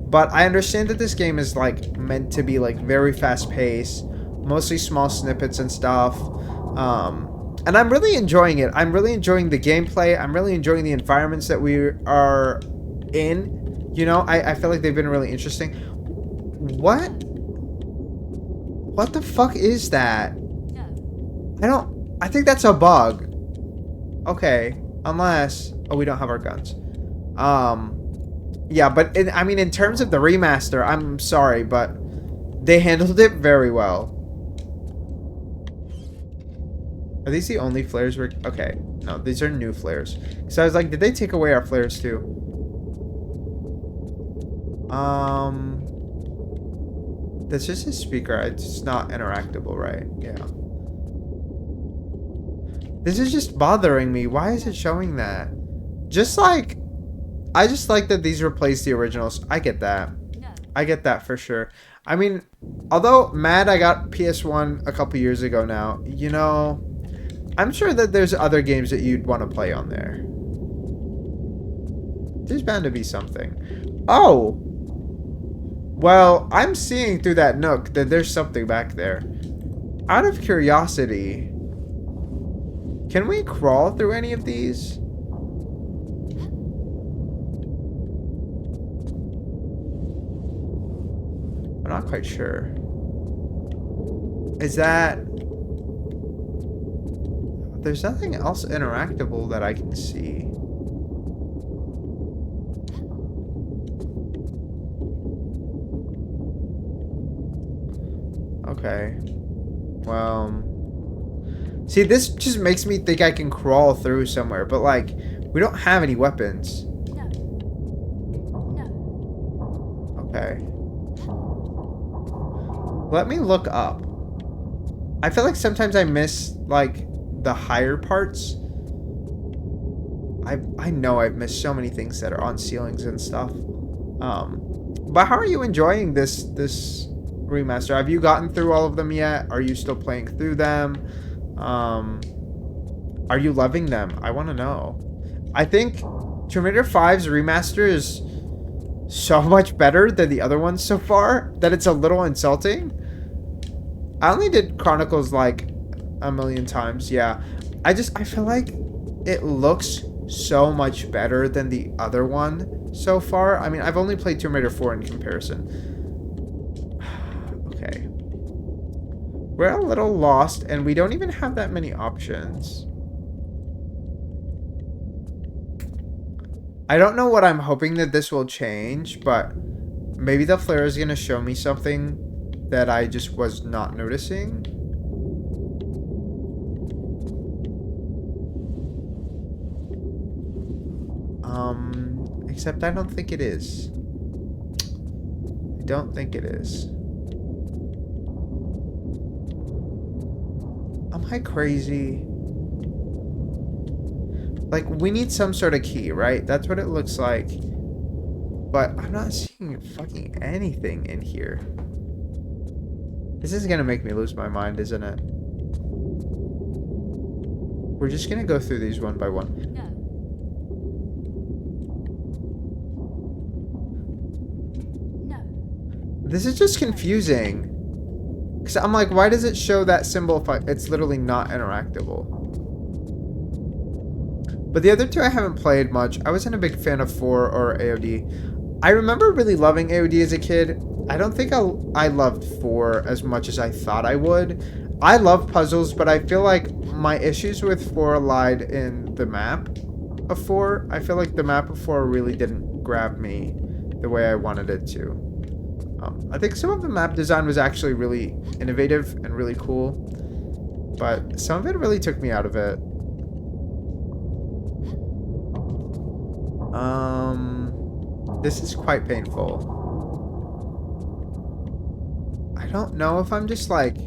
but I understand that this game is like meant to be like very fast paced, mostly small snippets and stuff. And I'm really enjoying it. I'm really enjoying the gameplay. I'm really enjoying the environments that we are in. You know, I feel like they've been really interesting. What? What the fuck is that? I think that's a bug. Okay. Unless... Oh, we don't have our guns. Yeah, but I mean, in terms of the remaster, I'm sorry, but they handled it very well. Are these the only flares we're... Okay. No, these are new flares. So I was like, did they take away our flares too? That's just a speaker. It's not interactable, right? Yeah. This is just bothering me. Why is it showing that? Just like... I just like that these replace the originals. I get that. I get that for sure. I mean, although mad I got PS1 a couple years ago now, you know, I'm sure that there's other games that you'd want to play on there. There's bound to be something. Oh! Well, I'm seeing through that nook that there's something back there. Out of curiosity... Can we crawl through any of these? I'm not quite sure. Is that... There's nothing else interactable that I can see. Okay. Well... See, this just makes me think I can crawl through somewhere, but like, we don't have any weapons. No. No. Okay. Let me look up. I feel like sometimes I miss, like, the higher parts. I know I've missed so many things that are on ceilings and stuff. But how are you enjoying this remaster? Have you gotten through all of them yet? Are you still playing through them? Are you loving them? I want to know. I think Tomb Raider 5's remaster is so much better than the other ones so far that it's a little insulting. I only did Chronicles like a million times. Yeah. I feel like it looks so much better than the other one so far. I mean, I've only played Tomb Raider 4 in comparison. Okay. We're a little lost, and we don't even have that many options. I don't know what I'm hoping that this will change, but maybe the flare is going to show me something that I just was not noticing. Except I don't think it is. I don't think it is. Am I crazy? Like, we need some sort of key, right? That's what it looks like. But I'm not seeing fucking anything in here. This is gonna make me lose my mind, isn't it? We're just gonna go through these one by one. No. No. This is just confusing. Because I'm like, why does it show that symbol if it's literally not interactable? But the other two I haven't played much. I wasn't a big fan of 4 or AOD. I remember really loving AOD as a kid. I don't think I loved 4 as much as I thought I would. I love puzzles, but I feel like my issues with 4 lied in the map of 4. I feel like the map of 4 really didn't grab me the way I wanted it to. I think some of the map design was actually really innovative and really cool, but some of it really took me out of it. This is quite painful. I don't know if I'm just like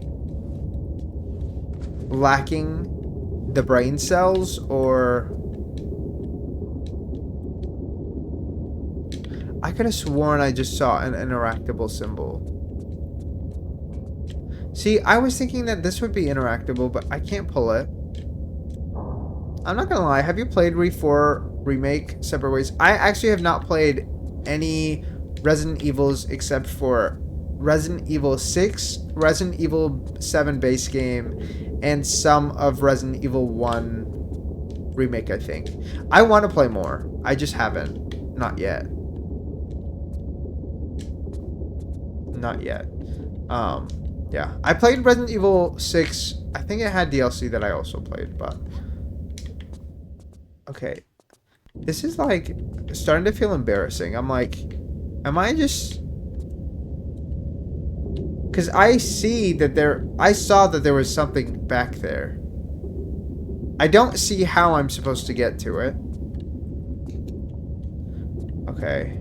lacking the brain cells or I could have sworn I just saw an interactable symbol. See, I was thinking that this would be interactable, but I can't pull it. I'm not gonna lie, have you played Re4 Remake Separate Ways? I actually have not played any Resident Evils except for Resident Evil 6, Resident Evil 7 base game, and some of Resident Evil 1 Remake, I think. I want to play more. I just haven't. Not yet. Not yet. Yeah. I played Resident Evil 6. I think it had DLC that I also played, but... Okay. This is like starting to feel embarrassing. I'm like, am I just... Because I see that I saw that there was something back there. I don't see how I'm supposed to get to it. Okay.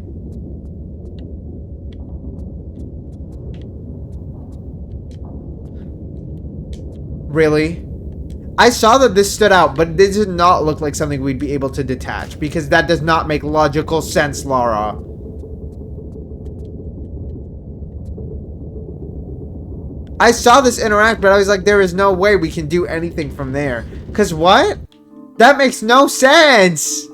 Really? I saw that this stood out, but this did not look like something we'd be able to detach, because that does not make logical sense, Lara. I saw this interact, but I was like, there is no way we can do anything from there. Because what? That makes no sense.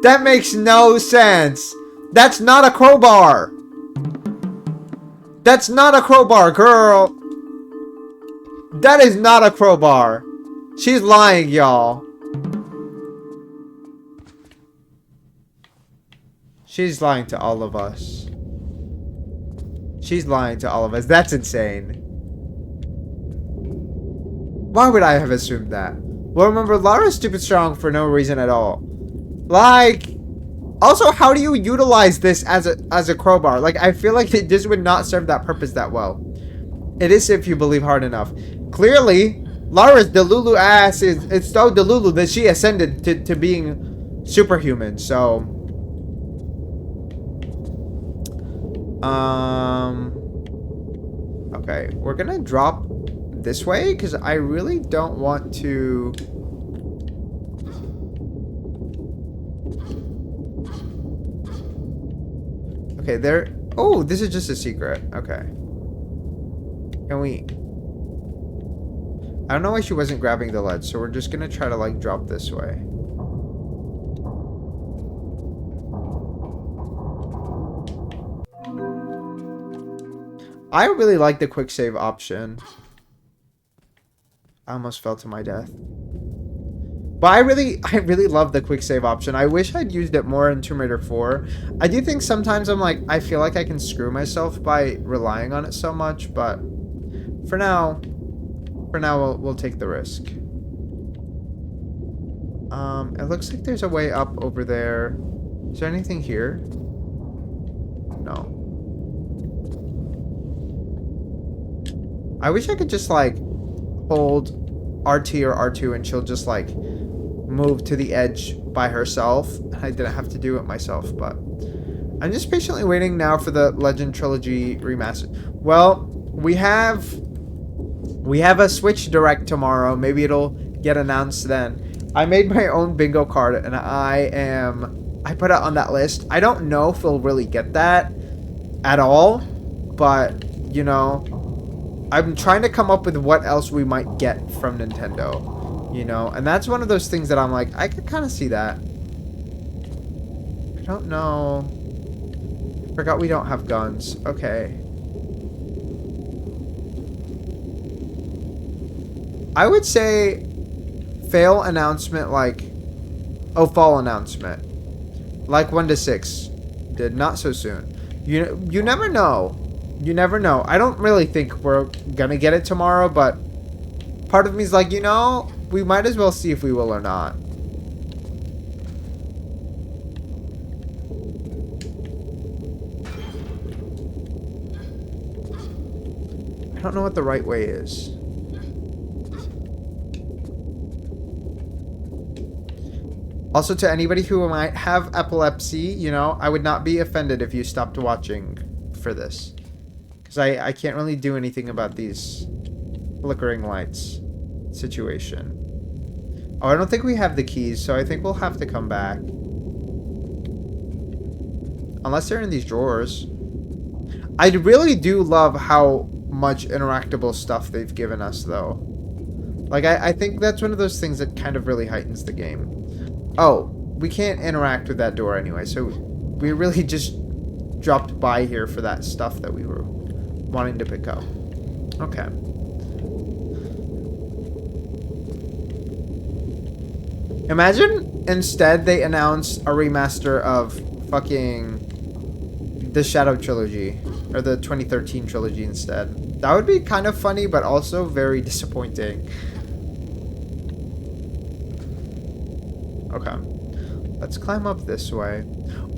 That makes no sense. That's not a crowbar. That's not a crowbar, girl. That is not a crowbar. She's lying, y'all. She's lying to all of us. She's lying to all of us. That's insane. Why would I have assumed that? Well, remember, Lara's stupid strong for no reason at all. Like, also, how do you utilize this as a crowbar? Like, I feel like this would not serve that purpose that well. It is if you believe hard enough. Clearly, Lara's Delulu ass it's so Delulu that she ascended to being superhuman. So, okay, we're gonna drop this way because I really don't want to. Okay, there. Oh, this is just a secret. Okay. Can we? I don't know why she wasn't grabbing the ledge, so we're just gonna try to like drop this way. I really like the quick save option. I almost fell to my death. But I really love the quick save option. I wish I'd used it more in Tomb Raider 4. I do think sometimes I feel like I can screw myself by relying on it so much, but for now we'll take the risk. It looks like there's a way up over there. Is there anything here? No. I wish I could just like hold RT or R2 and she'll just like move to the edge by herself. I didn't have to do it myself, but I'm just patiently waiting now for the Legend Trilogy remaster. Well, we have a Switch Direct tomorrow. Maybe it'll get announced then. I made my own bingo card and I put it on that list. I don't know if we'll really get that at all, but you know, I'm trying to come up with what else we might get from Nintendo, you know, and that's one of those things that I'm like, I could kind of see that. I don't know. Forgot we don't have guns. Okay. I would say fail announcement like, oh, fall announcement. Like 1 to 6 did, not so soon. You never know. You never know. I don't really think we're gonna get it tomorrow, but part of me is like, you know, we might as well see if we will or not. I don't know what the right way is. Also, to anybody who might have epilepsy, you know, I would not be offended if you stopped watching for this. Because I can't really do anything about these flickering lights situation. Oh, I don't think we have the keys, so I think we'll have to come back. Unless they're in these drawers. I really do love how much interactable stuff they've given us, though. Like, I think that's one of those things that kind of really heightens the game. Oh, we can't interact with that door anyway, so we really just dropped by here for that stuff that we were wanting to pick up. Okay. Imagine instead they announce a remaster of fucking the Shadow Trilogy, or the 2013 trilogy instead. That would be kind of funny, but also very disappointing. Okay. Let's climb up this way.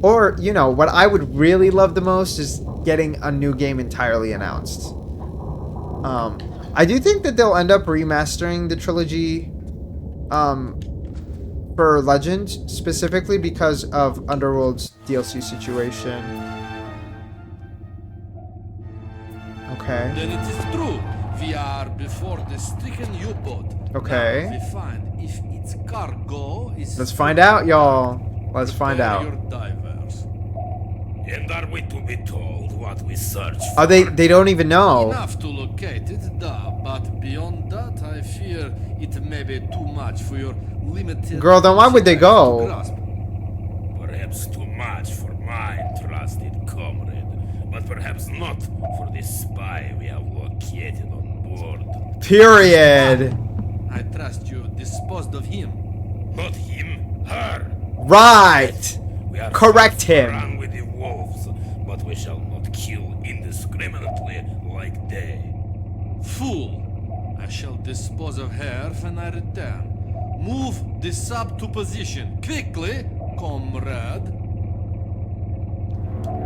Or, you know, what I would really love the most is getting a new game entirely announced. I do think that they'll end up remastering the trilogy for Legend, specifically because of Underworld's DLC situation. Okay. Then it is true. We are before the stricken U-boat. Okay. Now we find if its cargo is. Let's find out, y'all. Let's find out. Your divers. And are we to be told what we search for? Oh, they don't even know. Enough to locate it, but beyond that, I fear it may be too much for your limited. Girl, then why would they go? Perhaps too much for my trusted comrade, but perhaps not for this spy we have located on board. Period. I trust you disposed of him. Not him, her. Right. We are Correct him. run with the wolves, but we shall not kill indiscriminately. indiscriminately like they. Fool! I shall dispose of her when I return. Move the sub to position. Quickly, comrade.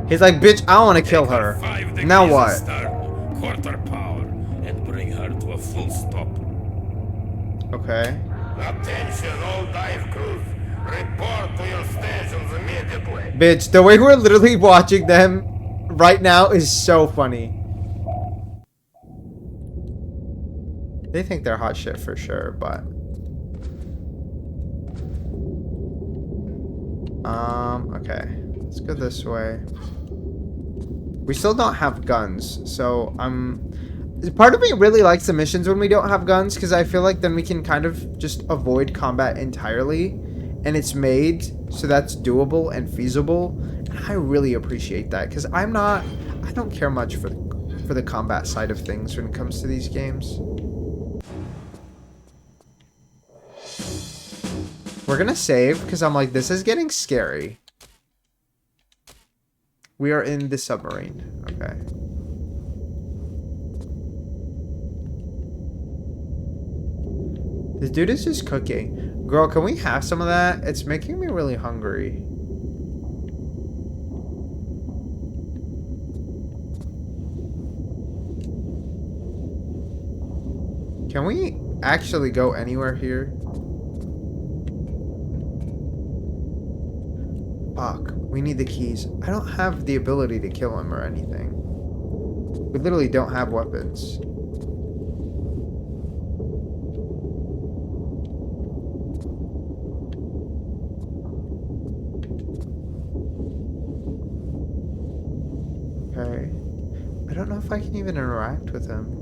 He's like, bitch, I want to kill Take her. 5 Now degrees what? astern, quarter power, and bring her to a full stop. Okay. Attention, all dive crews. Report to your stations immediately. Bitch, the way we're literally watching them right now is so funny. They think they're hot shit for sure, but... okay. Let's go this way. We still don't have guns, so part of me really likes the missions when we don't have guns, because I feel like then we can kind of just avoid combat entirely, and it's made so that's doable and feasible, and I really appreciate that, because I don't care much for the combat side of things when it comes to these games. We're gonna save, because I'm like, this is getting scary. We are in the submarine. Okay. This dude is just cooking. Girl, can we have some of that? It's making me really hungry. Can we actually go anywhere here? Fuck, we need the keys. I don't have the ability to kill him or anything. We literally don't have weapons. Okay. I don't know if I can even interact with him.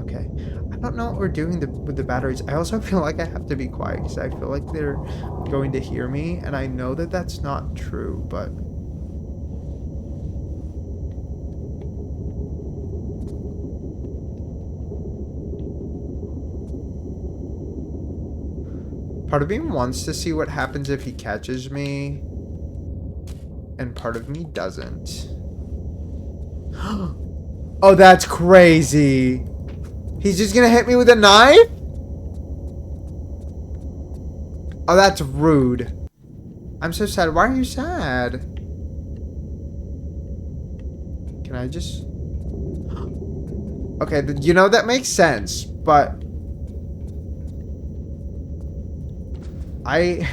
Okay. I don't know what we're doing with the batteries. I also feel like I have to be quiet because I feel like they're going to hear me, and I know that that's not true, but... Part of me wants to see what happens if he catches me, and part of me doesn't. Oh, that's crazy! He's just gonna hit me with a knife? Oh, that's rude. I'm so sad. Why are you sad? Can I just... Okay, you know, that makes sense, but... I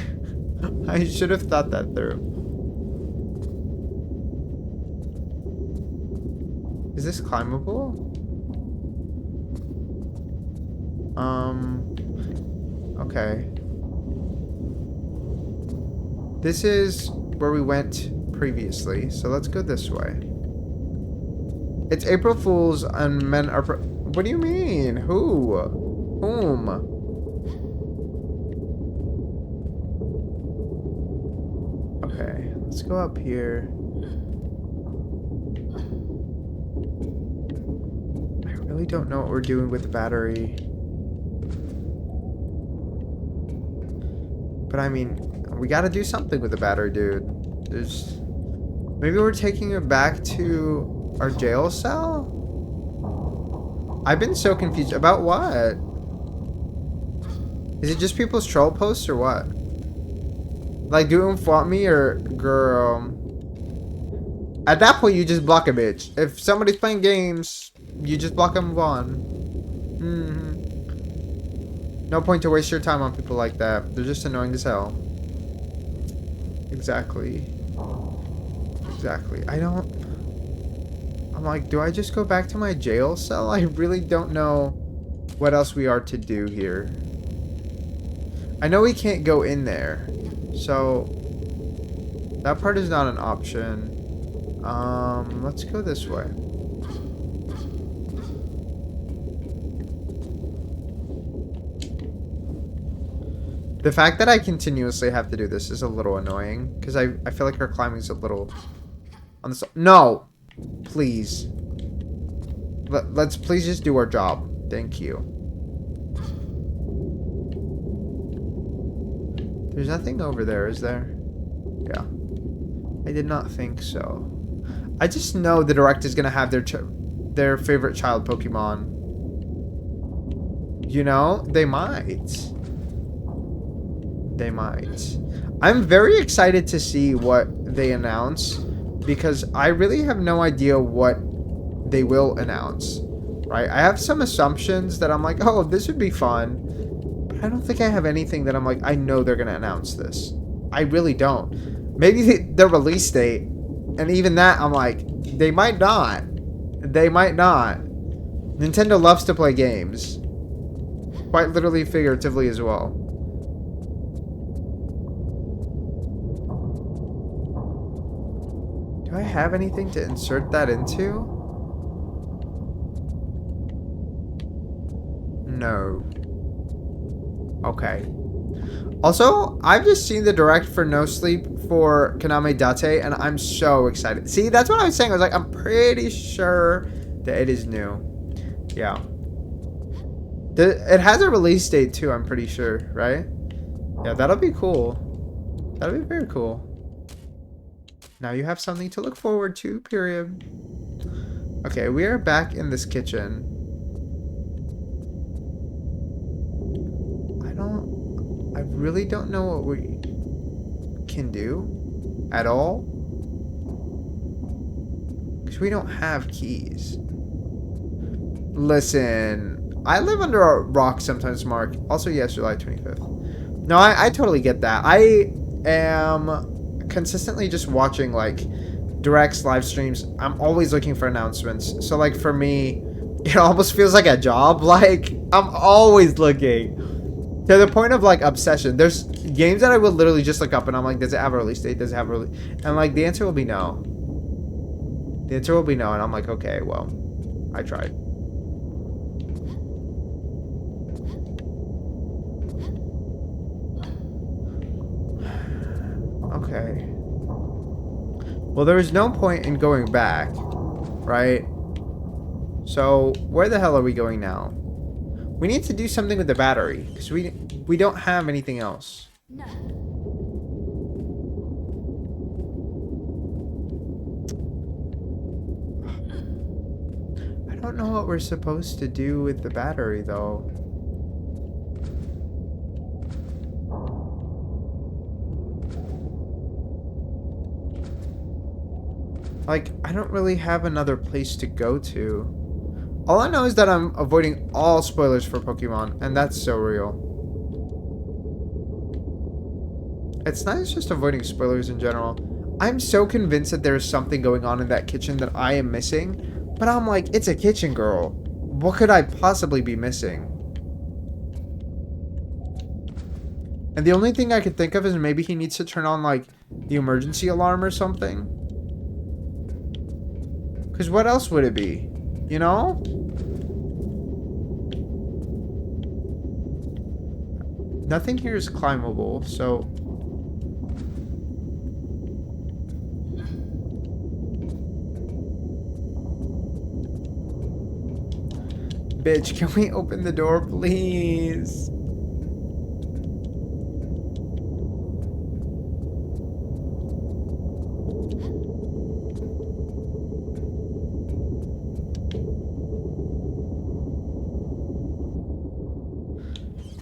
should have thought that through. Is this climbable? Okay. This is where we went previously, so let's go this way. It's April Fool's and men are... What do you mean? Who? Whom? Okay, let's go up here. I really don't know what we're doing with the battery. But I mean, we gotta do something with the battery, dude. Maybe we're taking it back to our jail cell? I've been so confused. About what? Is it just people's troll posts or what? Like, do you want me or girl? At that point, you just block a bitch. If somebody's playing games, you just block them, move on. No point to waste your time on people like that. They're just annoying as hell. Exactly. Exactly. I'm like, do I just go back to my jail cell? I really don't know what else we are to do here. I know we can't go in there. So, that part is not an option. Let's go this way. The fact that I continuously have to do this is a little annoying, because I feel like our climbing is a little on the side. No! Please. Let's please just do our job. Thank you. There's nothing over there, is there? Yeah. I did not think so. I just know the Direct is gonna have their favorite child Pokemon. You know, they might. They might. I'm very excited to see what they announce because I really have no idea what they will announce. Right? I have some assumptions that I'm like, oh, this would be fun. But I don't think I have anything that I'm like, I know they're gonna announce this. I really don't. Maybe the release date, and even that, I'm like, they might not. They might not. Nintendo loves to play games. Quite literally, figuratively as well. Do I have anything to insert that into? No. Okay. Also, I've just seen the Direct for No Sleep for Kaname Date, and I'm so excited. See, that's what I was saying. I was like, I'm pretty sure that it is new. Yeah. It has a release date, too, I'm pretty sure, right? Yeah, that'll be cool. That'll be very cool. Now you have something to look forward to, period. Okay, we are back in this kitchen. I really don't know what we can do at all. Because we don't have keys. Listen, I live under a rock sometimes, Mark. Also, yes, July 25th. No, I totally get that. I am consistently just watching, like, Directs, live streams. I'm always looking for announcements. So, like, for me, it almost feels like a job. Like, I'm always looking. To the point of, like, obsession. There's games that I will literally just look up and I'm like, does it have a release date? Does it have a release? And, like, the answer will be no. The answer will be no. And I'm like, okay, well, I tried. Okay. Well, there is no point in going back, right? So, where the hell are we going now? We need to do something with the battery, because we don't have anything else. No. I don't know what we're supposed to do with the battery, though. Like, I don't really have another place to go to. All I know is that I'm avoiding all spoilers for Pokemon, and that's so real. It's nice just avoiding spoilers in general. I'm so convinced that there's something going on in that kitchen that I am missing, but I'm like, it's a kitchen, girl. What could I possibly be missing? And the only thing I could think of is maybe he needs to turn on, like, the emergency alarm or something. Because what else would it be? You know? Nothing here is climbable, so... Bitch, can we open the door, please?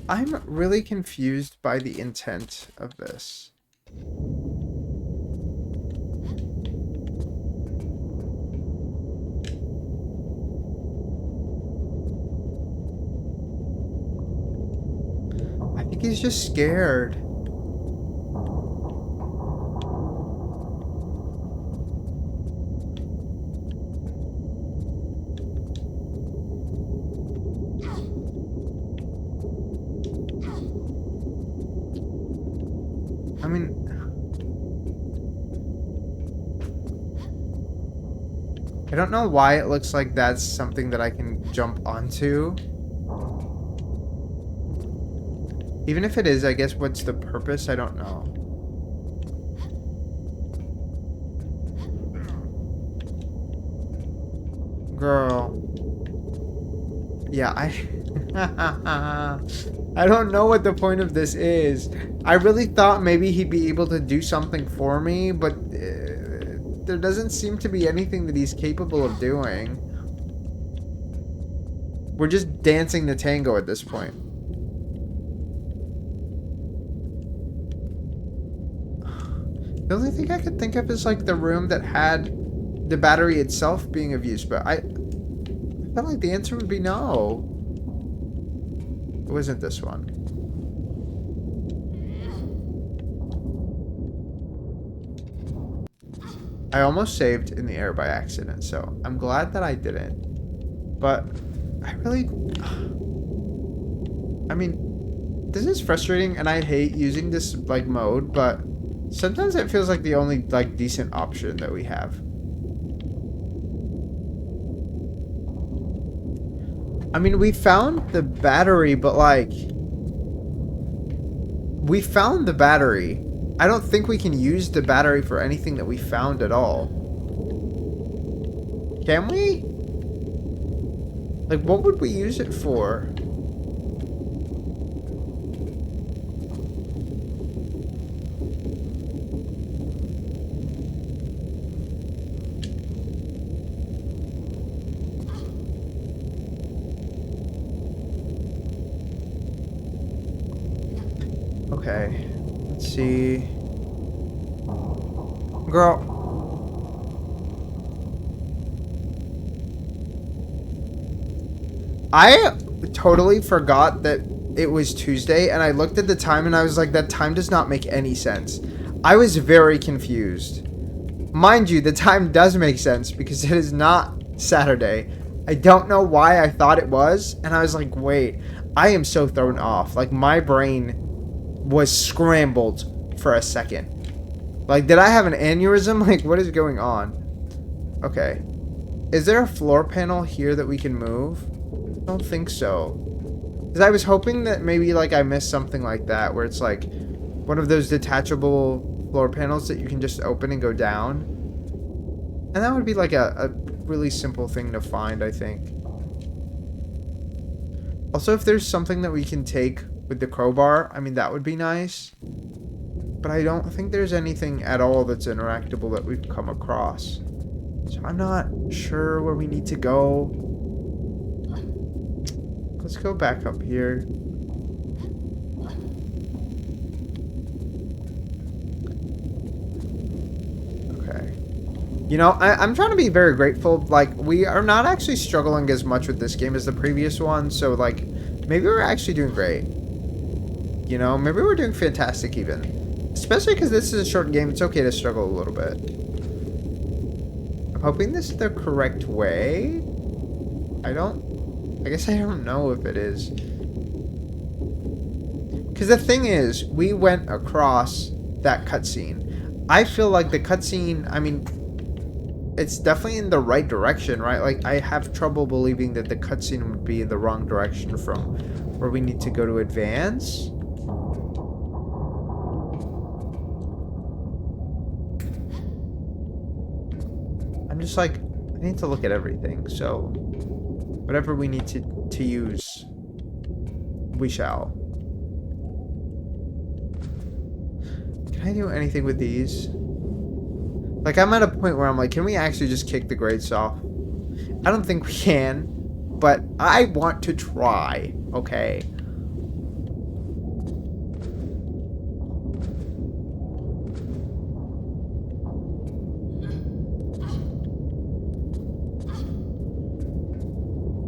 I'm really confused by the intent of this. I think he's just scared. I mean, I don't know why it looks like that's something that I can jump onto. Even if it is, I guess what's the purpose? I don't know. Girl. Yeah, I don't know what the point of this is. I really thought maybe he'd be able to do something for me, but there doesn't seem to be anything that he's capable of doing. We're just dancing the tango at this point. The only thing I could think of is like the room that had the battery itself being of use, but I felt like the answer would be no. It wasn't this one. I almost saved in the air by accident, so I'm glad that I didn't. But I really... I mean, this is frustrating, and I hate using this, like, mode, but sometimes it feels like the only, like, decent option that we have. I mean, we found the battery, but, like... We found the battery. I don't think we can use the battery for anything that we found at all. Can we? Like, what would we use it for? Okay. Let's see. Girl. I totally forgot that it was Tuesday, and I looked at the time and I was like, that time does not make any sense. I was very confused. Mind you, the time does make sense because it is not Saturday. I don't know why I thought it was, and I was like, wait, I am so thrown off. Like, my brain was scrambled for a second. Like, did I have an aneurysm? Like, what is going on? Okay. Is there a floor panel here that we can move? I don't think so. Because I was hoping that maybe, like, I missed something like that, where it's, like, one of those detachable floor panels that you can just open and go down. And that would be, like, a really simple thing to find, I think. Also, if there's something that we can take with the crowbar, I mean, that would be nice. But I don't think there's anything at all that's interactable that we've come across. So I'm not sure where we need to go. Let's go back up here. Okay. You know, I'm trying to be very grateful. Like, we are not actually struggling as much with this game as the previous one. So, like, maybe we're actually doing great. You know, maybe we're doing fantastic even. Especially because this is a short game, it's okay to struggle a little bit. I'm hoping this is the correct way. I guess I don't know if it is. Because the thing is, we went across that cutscene. I feel like the cutscene, I mean, it's definitely in the right direction, right? Like, I have trouble believing that the cutscene would be in the wrong direction from where we need to go to advance. I'm just like, I need to look at everything, so whatever we need to use, we shall. Can I do anything with these? Like, I'm at a point where I'm like, can we actually just kick the grates off? I don't think we can, but I want to try, okay?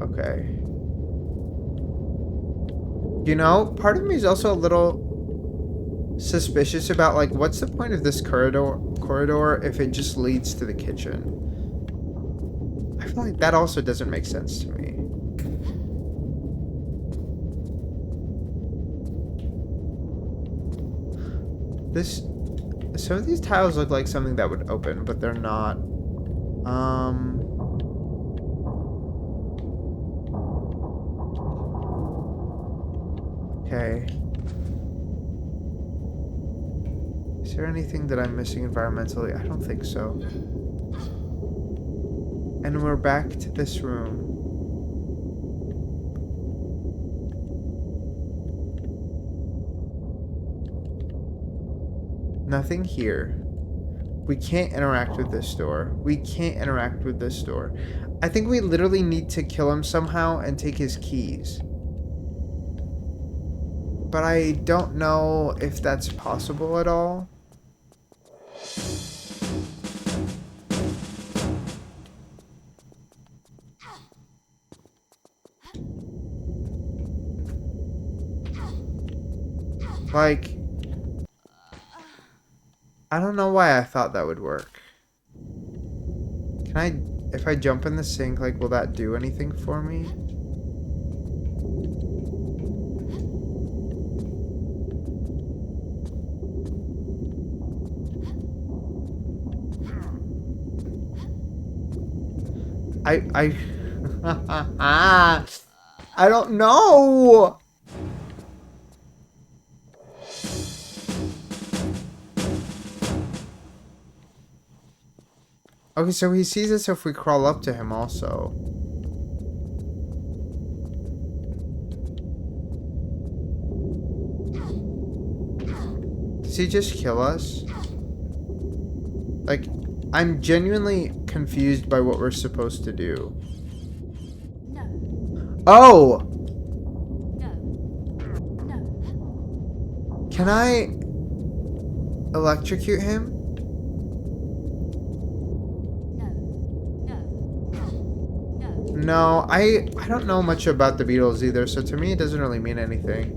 Okay. You know, part of me is also a little suspicious about, like, what's the point of this corridor if it just leads to the kitchen? I feel like that also doesn't make sense to me. Some of these tiles look like something that would open, but they're not. Okay. Is there anything that I'm missing environmentally? I don't think so. And we're back to this room. Nothing here. We can't interact with this door. We can't interact with this door. I think we literally need to kill him somehow and take his keys. But I don't know if that's possible at all. Like, I don't know why I thought that would work. Can I, if I jump in the sink, like, will that do anything for me? I I don't know. Okay, so he sees us if we crawl up to him also. Does he just kill us? Like, I'm genuinely confused by what we're supposed to do. No. Oh! No. No. Can I electrocute him? No, I don't know much about the Beatles either, so to me it doesn't really mean anything.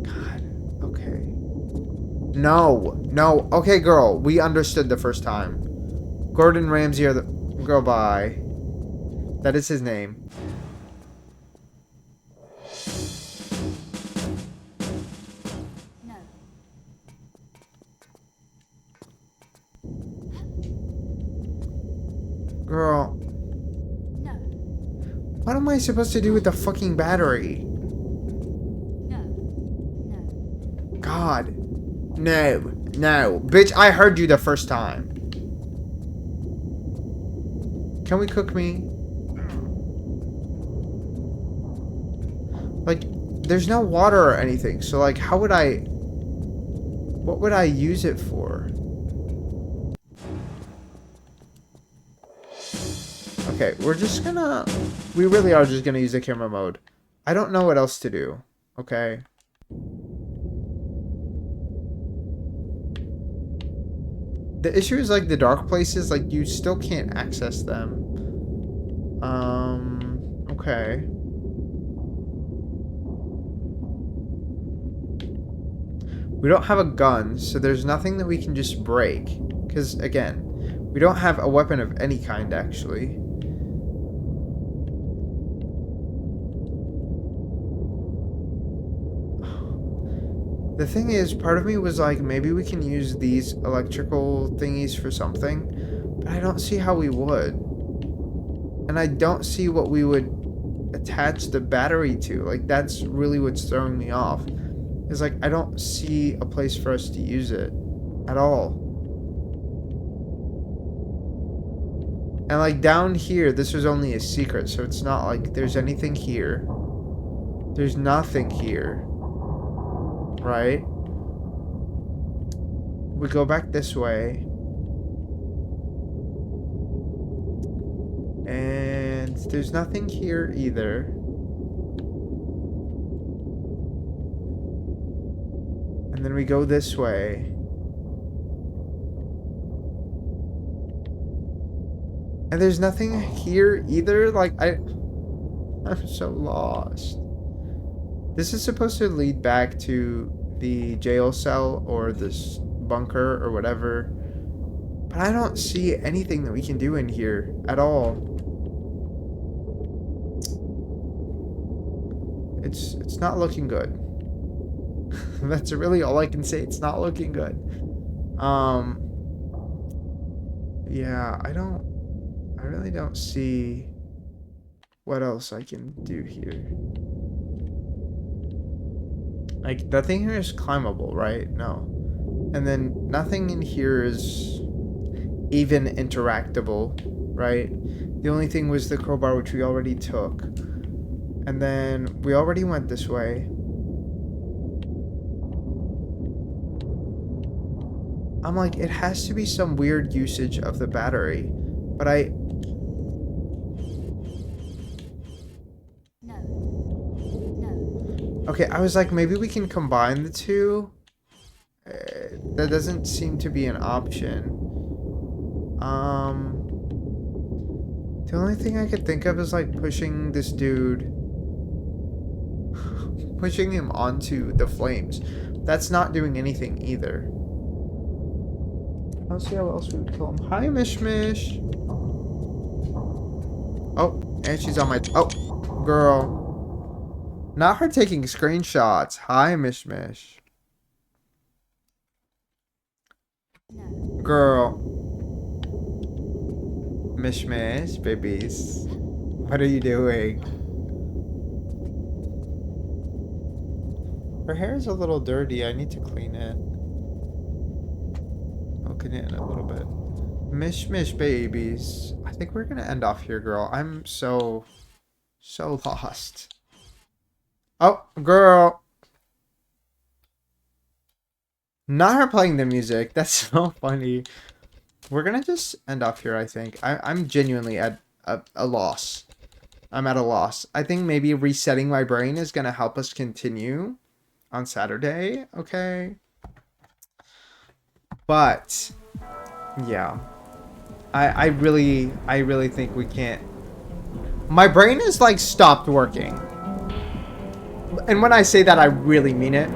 God, okay. No, no. Okay, girl, we understood the first time. Gordon Ramsay or the girl bye. That is his name. Girl. No. What am I supposed to do with the fucking battery? No. No. God. No. No. Bitch, I heard you the first time. Can we cook me? Like, there's no water or anything, so like, how would I... What would I use it for? Okay, we're just gonna... We really are just gonna use the camera mode. I don't know what else to do. Okay. The issue is, like, the dark places, like, you still can't access them. Okay. We don't have a gun, so there's nothing that we can just break. Because, again, we don't have a weapon of any kind, actually. The thing is, part of me was like, maybe we can use these electrical thingies for something, but I don't see how we would. And I don't see what we would attach the battery to. Like, that's really what's throwing me off. It's like, I don't see a place for us to use it at all. And like down here, this was only a secret, so it's not like there's anything here. There's nothing here. Right? We go back this way. And there's nothing here either. And then we go this way. And there's nothing here either. Like, I'm so lost. This is supposed to lead back to the jail cell or this bunker or whatever. But I don't see anything that we can do in here at all. It's not looking good. That's really all I can say. It's not looking good. Yeah, I really don't see what else I can do here. Like, nothing here is climbable, right? No. And then nothing in here is even interactable, right? The only thing was the crowbar, which we already took. And then we already went this way. I'm like, it has to be some weird usage of the battery. But okay, I was like, maybe we can combine the two. That doesn't seem to be an option. The only thing I could think of is like pushing this dude, pushing him onto the flames. That's not doing anything either. Let's see how else we would kill him. Hi, Mish Mish. Oh, and she's on my... Oh, girl. Not her taking screenshots. Hi, Mish Mish. Girl. Mish Mish, babies. What are you doing? Her hair is a little dirty. I need to clean it. I'll clean it in a little bit. Mish Mish, babies. I think we're gonna end off here, girl. I'm so lost. Oh, girl. Not her playing the music. That's so funny. We're gonna just end off here, I think. I'm genuinely at a loss. I'm at a loss. I think maybe resetting my brain is gonna help us continue on Saturday, okay? But yeah. I really think we can't. My brain is like stopped working. And when I say that, I really mean it.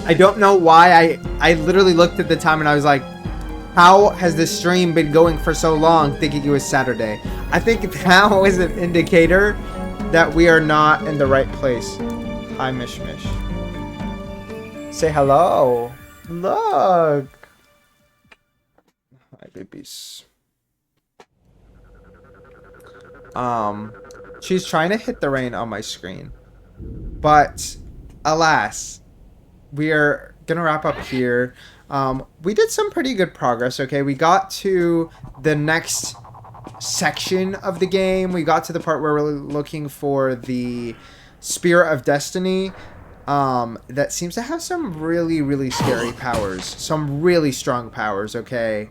I don't know why. I literally looked at the time and I was like, how has this stream been going for so long, thinking it was Saturday? I think that was an indicator that we are not in the right place. Hi, Mish Mish. Say hello. Look. Hi, babies. She's trying to hit the rain on my screen. But, alas, we are gonna wrap up here. We did some pretty good progress, okay? We got to the next section of the game. We got to the part where we're looking for the Spear of Destiny. That seems to have some really scary powers. Some really strong powers, okay?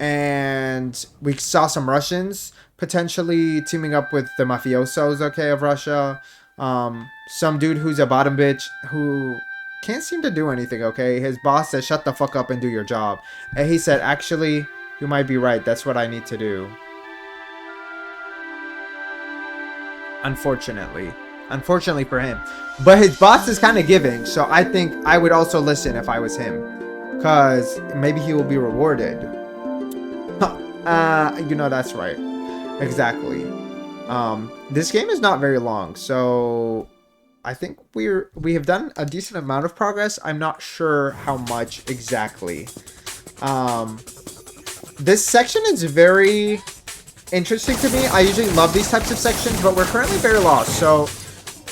And we saw some Russians potentially teaming up with the mafiosos, okay, of Russia. Some dude who's a bottom bitch who can't seem to do anything, okay? His boss said, shut the fuck up and do your job. And he said, actually, you might be right. That's what I need to do. Unfortunately. Unfortunately for him. But his boss is kind of giving, so I think I would also listen if I was him. Because maybe he will be rewarded. You know, that's right. Exactly. This game is not very long, so I think we have done a decent amount of progress. I'm not sure how much exactly. This section is very interesting to me. I usually love these types of sections, but we're currently very lost. So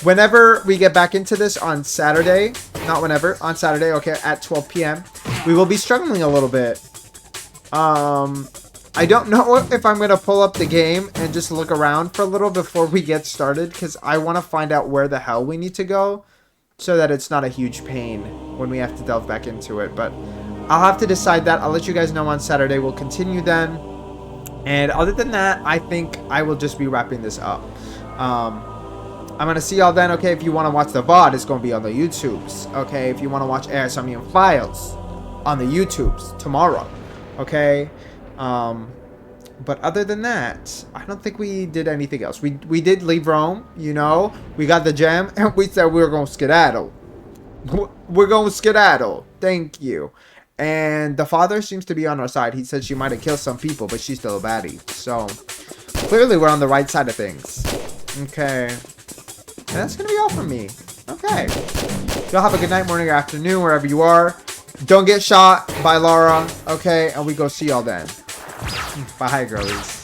whenever we get back into this on Saturday, not whenever, on Saturday, okay, at 12 p.m., we will be struggling a little bit. I don't know if I'm going to pull up the game and just look around for a little before we get started, because I want to find out where the hell we need to go so that it's not a huge pain when we have to delve back into it. But I'll have to decide that. I'll let you guys know on Saturday. We'll continue then. And other than that, I think I will just be wrapping this up. I'm going to see y'all then, okay? If you want to watch the VOD, it's going to be on the YouTubes, okay? If you want to watch ASMU Files on the YouTubes tomorrow, okay? But other than that, I don't think we did anything else. We did leave Rome, you know. We got the gem, and we said we were going to skedaddle. We're going to skedaddle. Thank you. And the father seems to be on our side. He said she might have killed some people, but she's still a baddie. So, clearly we're on the right side of things. Okay. And that's going to be all from me. Okay. Y'all have a good night, morning, or afternoon, wherever you are. Don't get shot by Lara, okay? And we go see y'all then. Bye, girlies.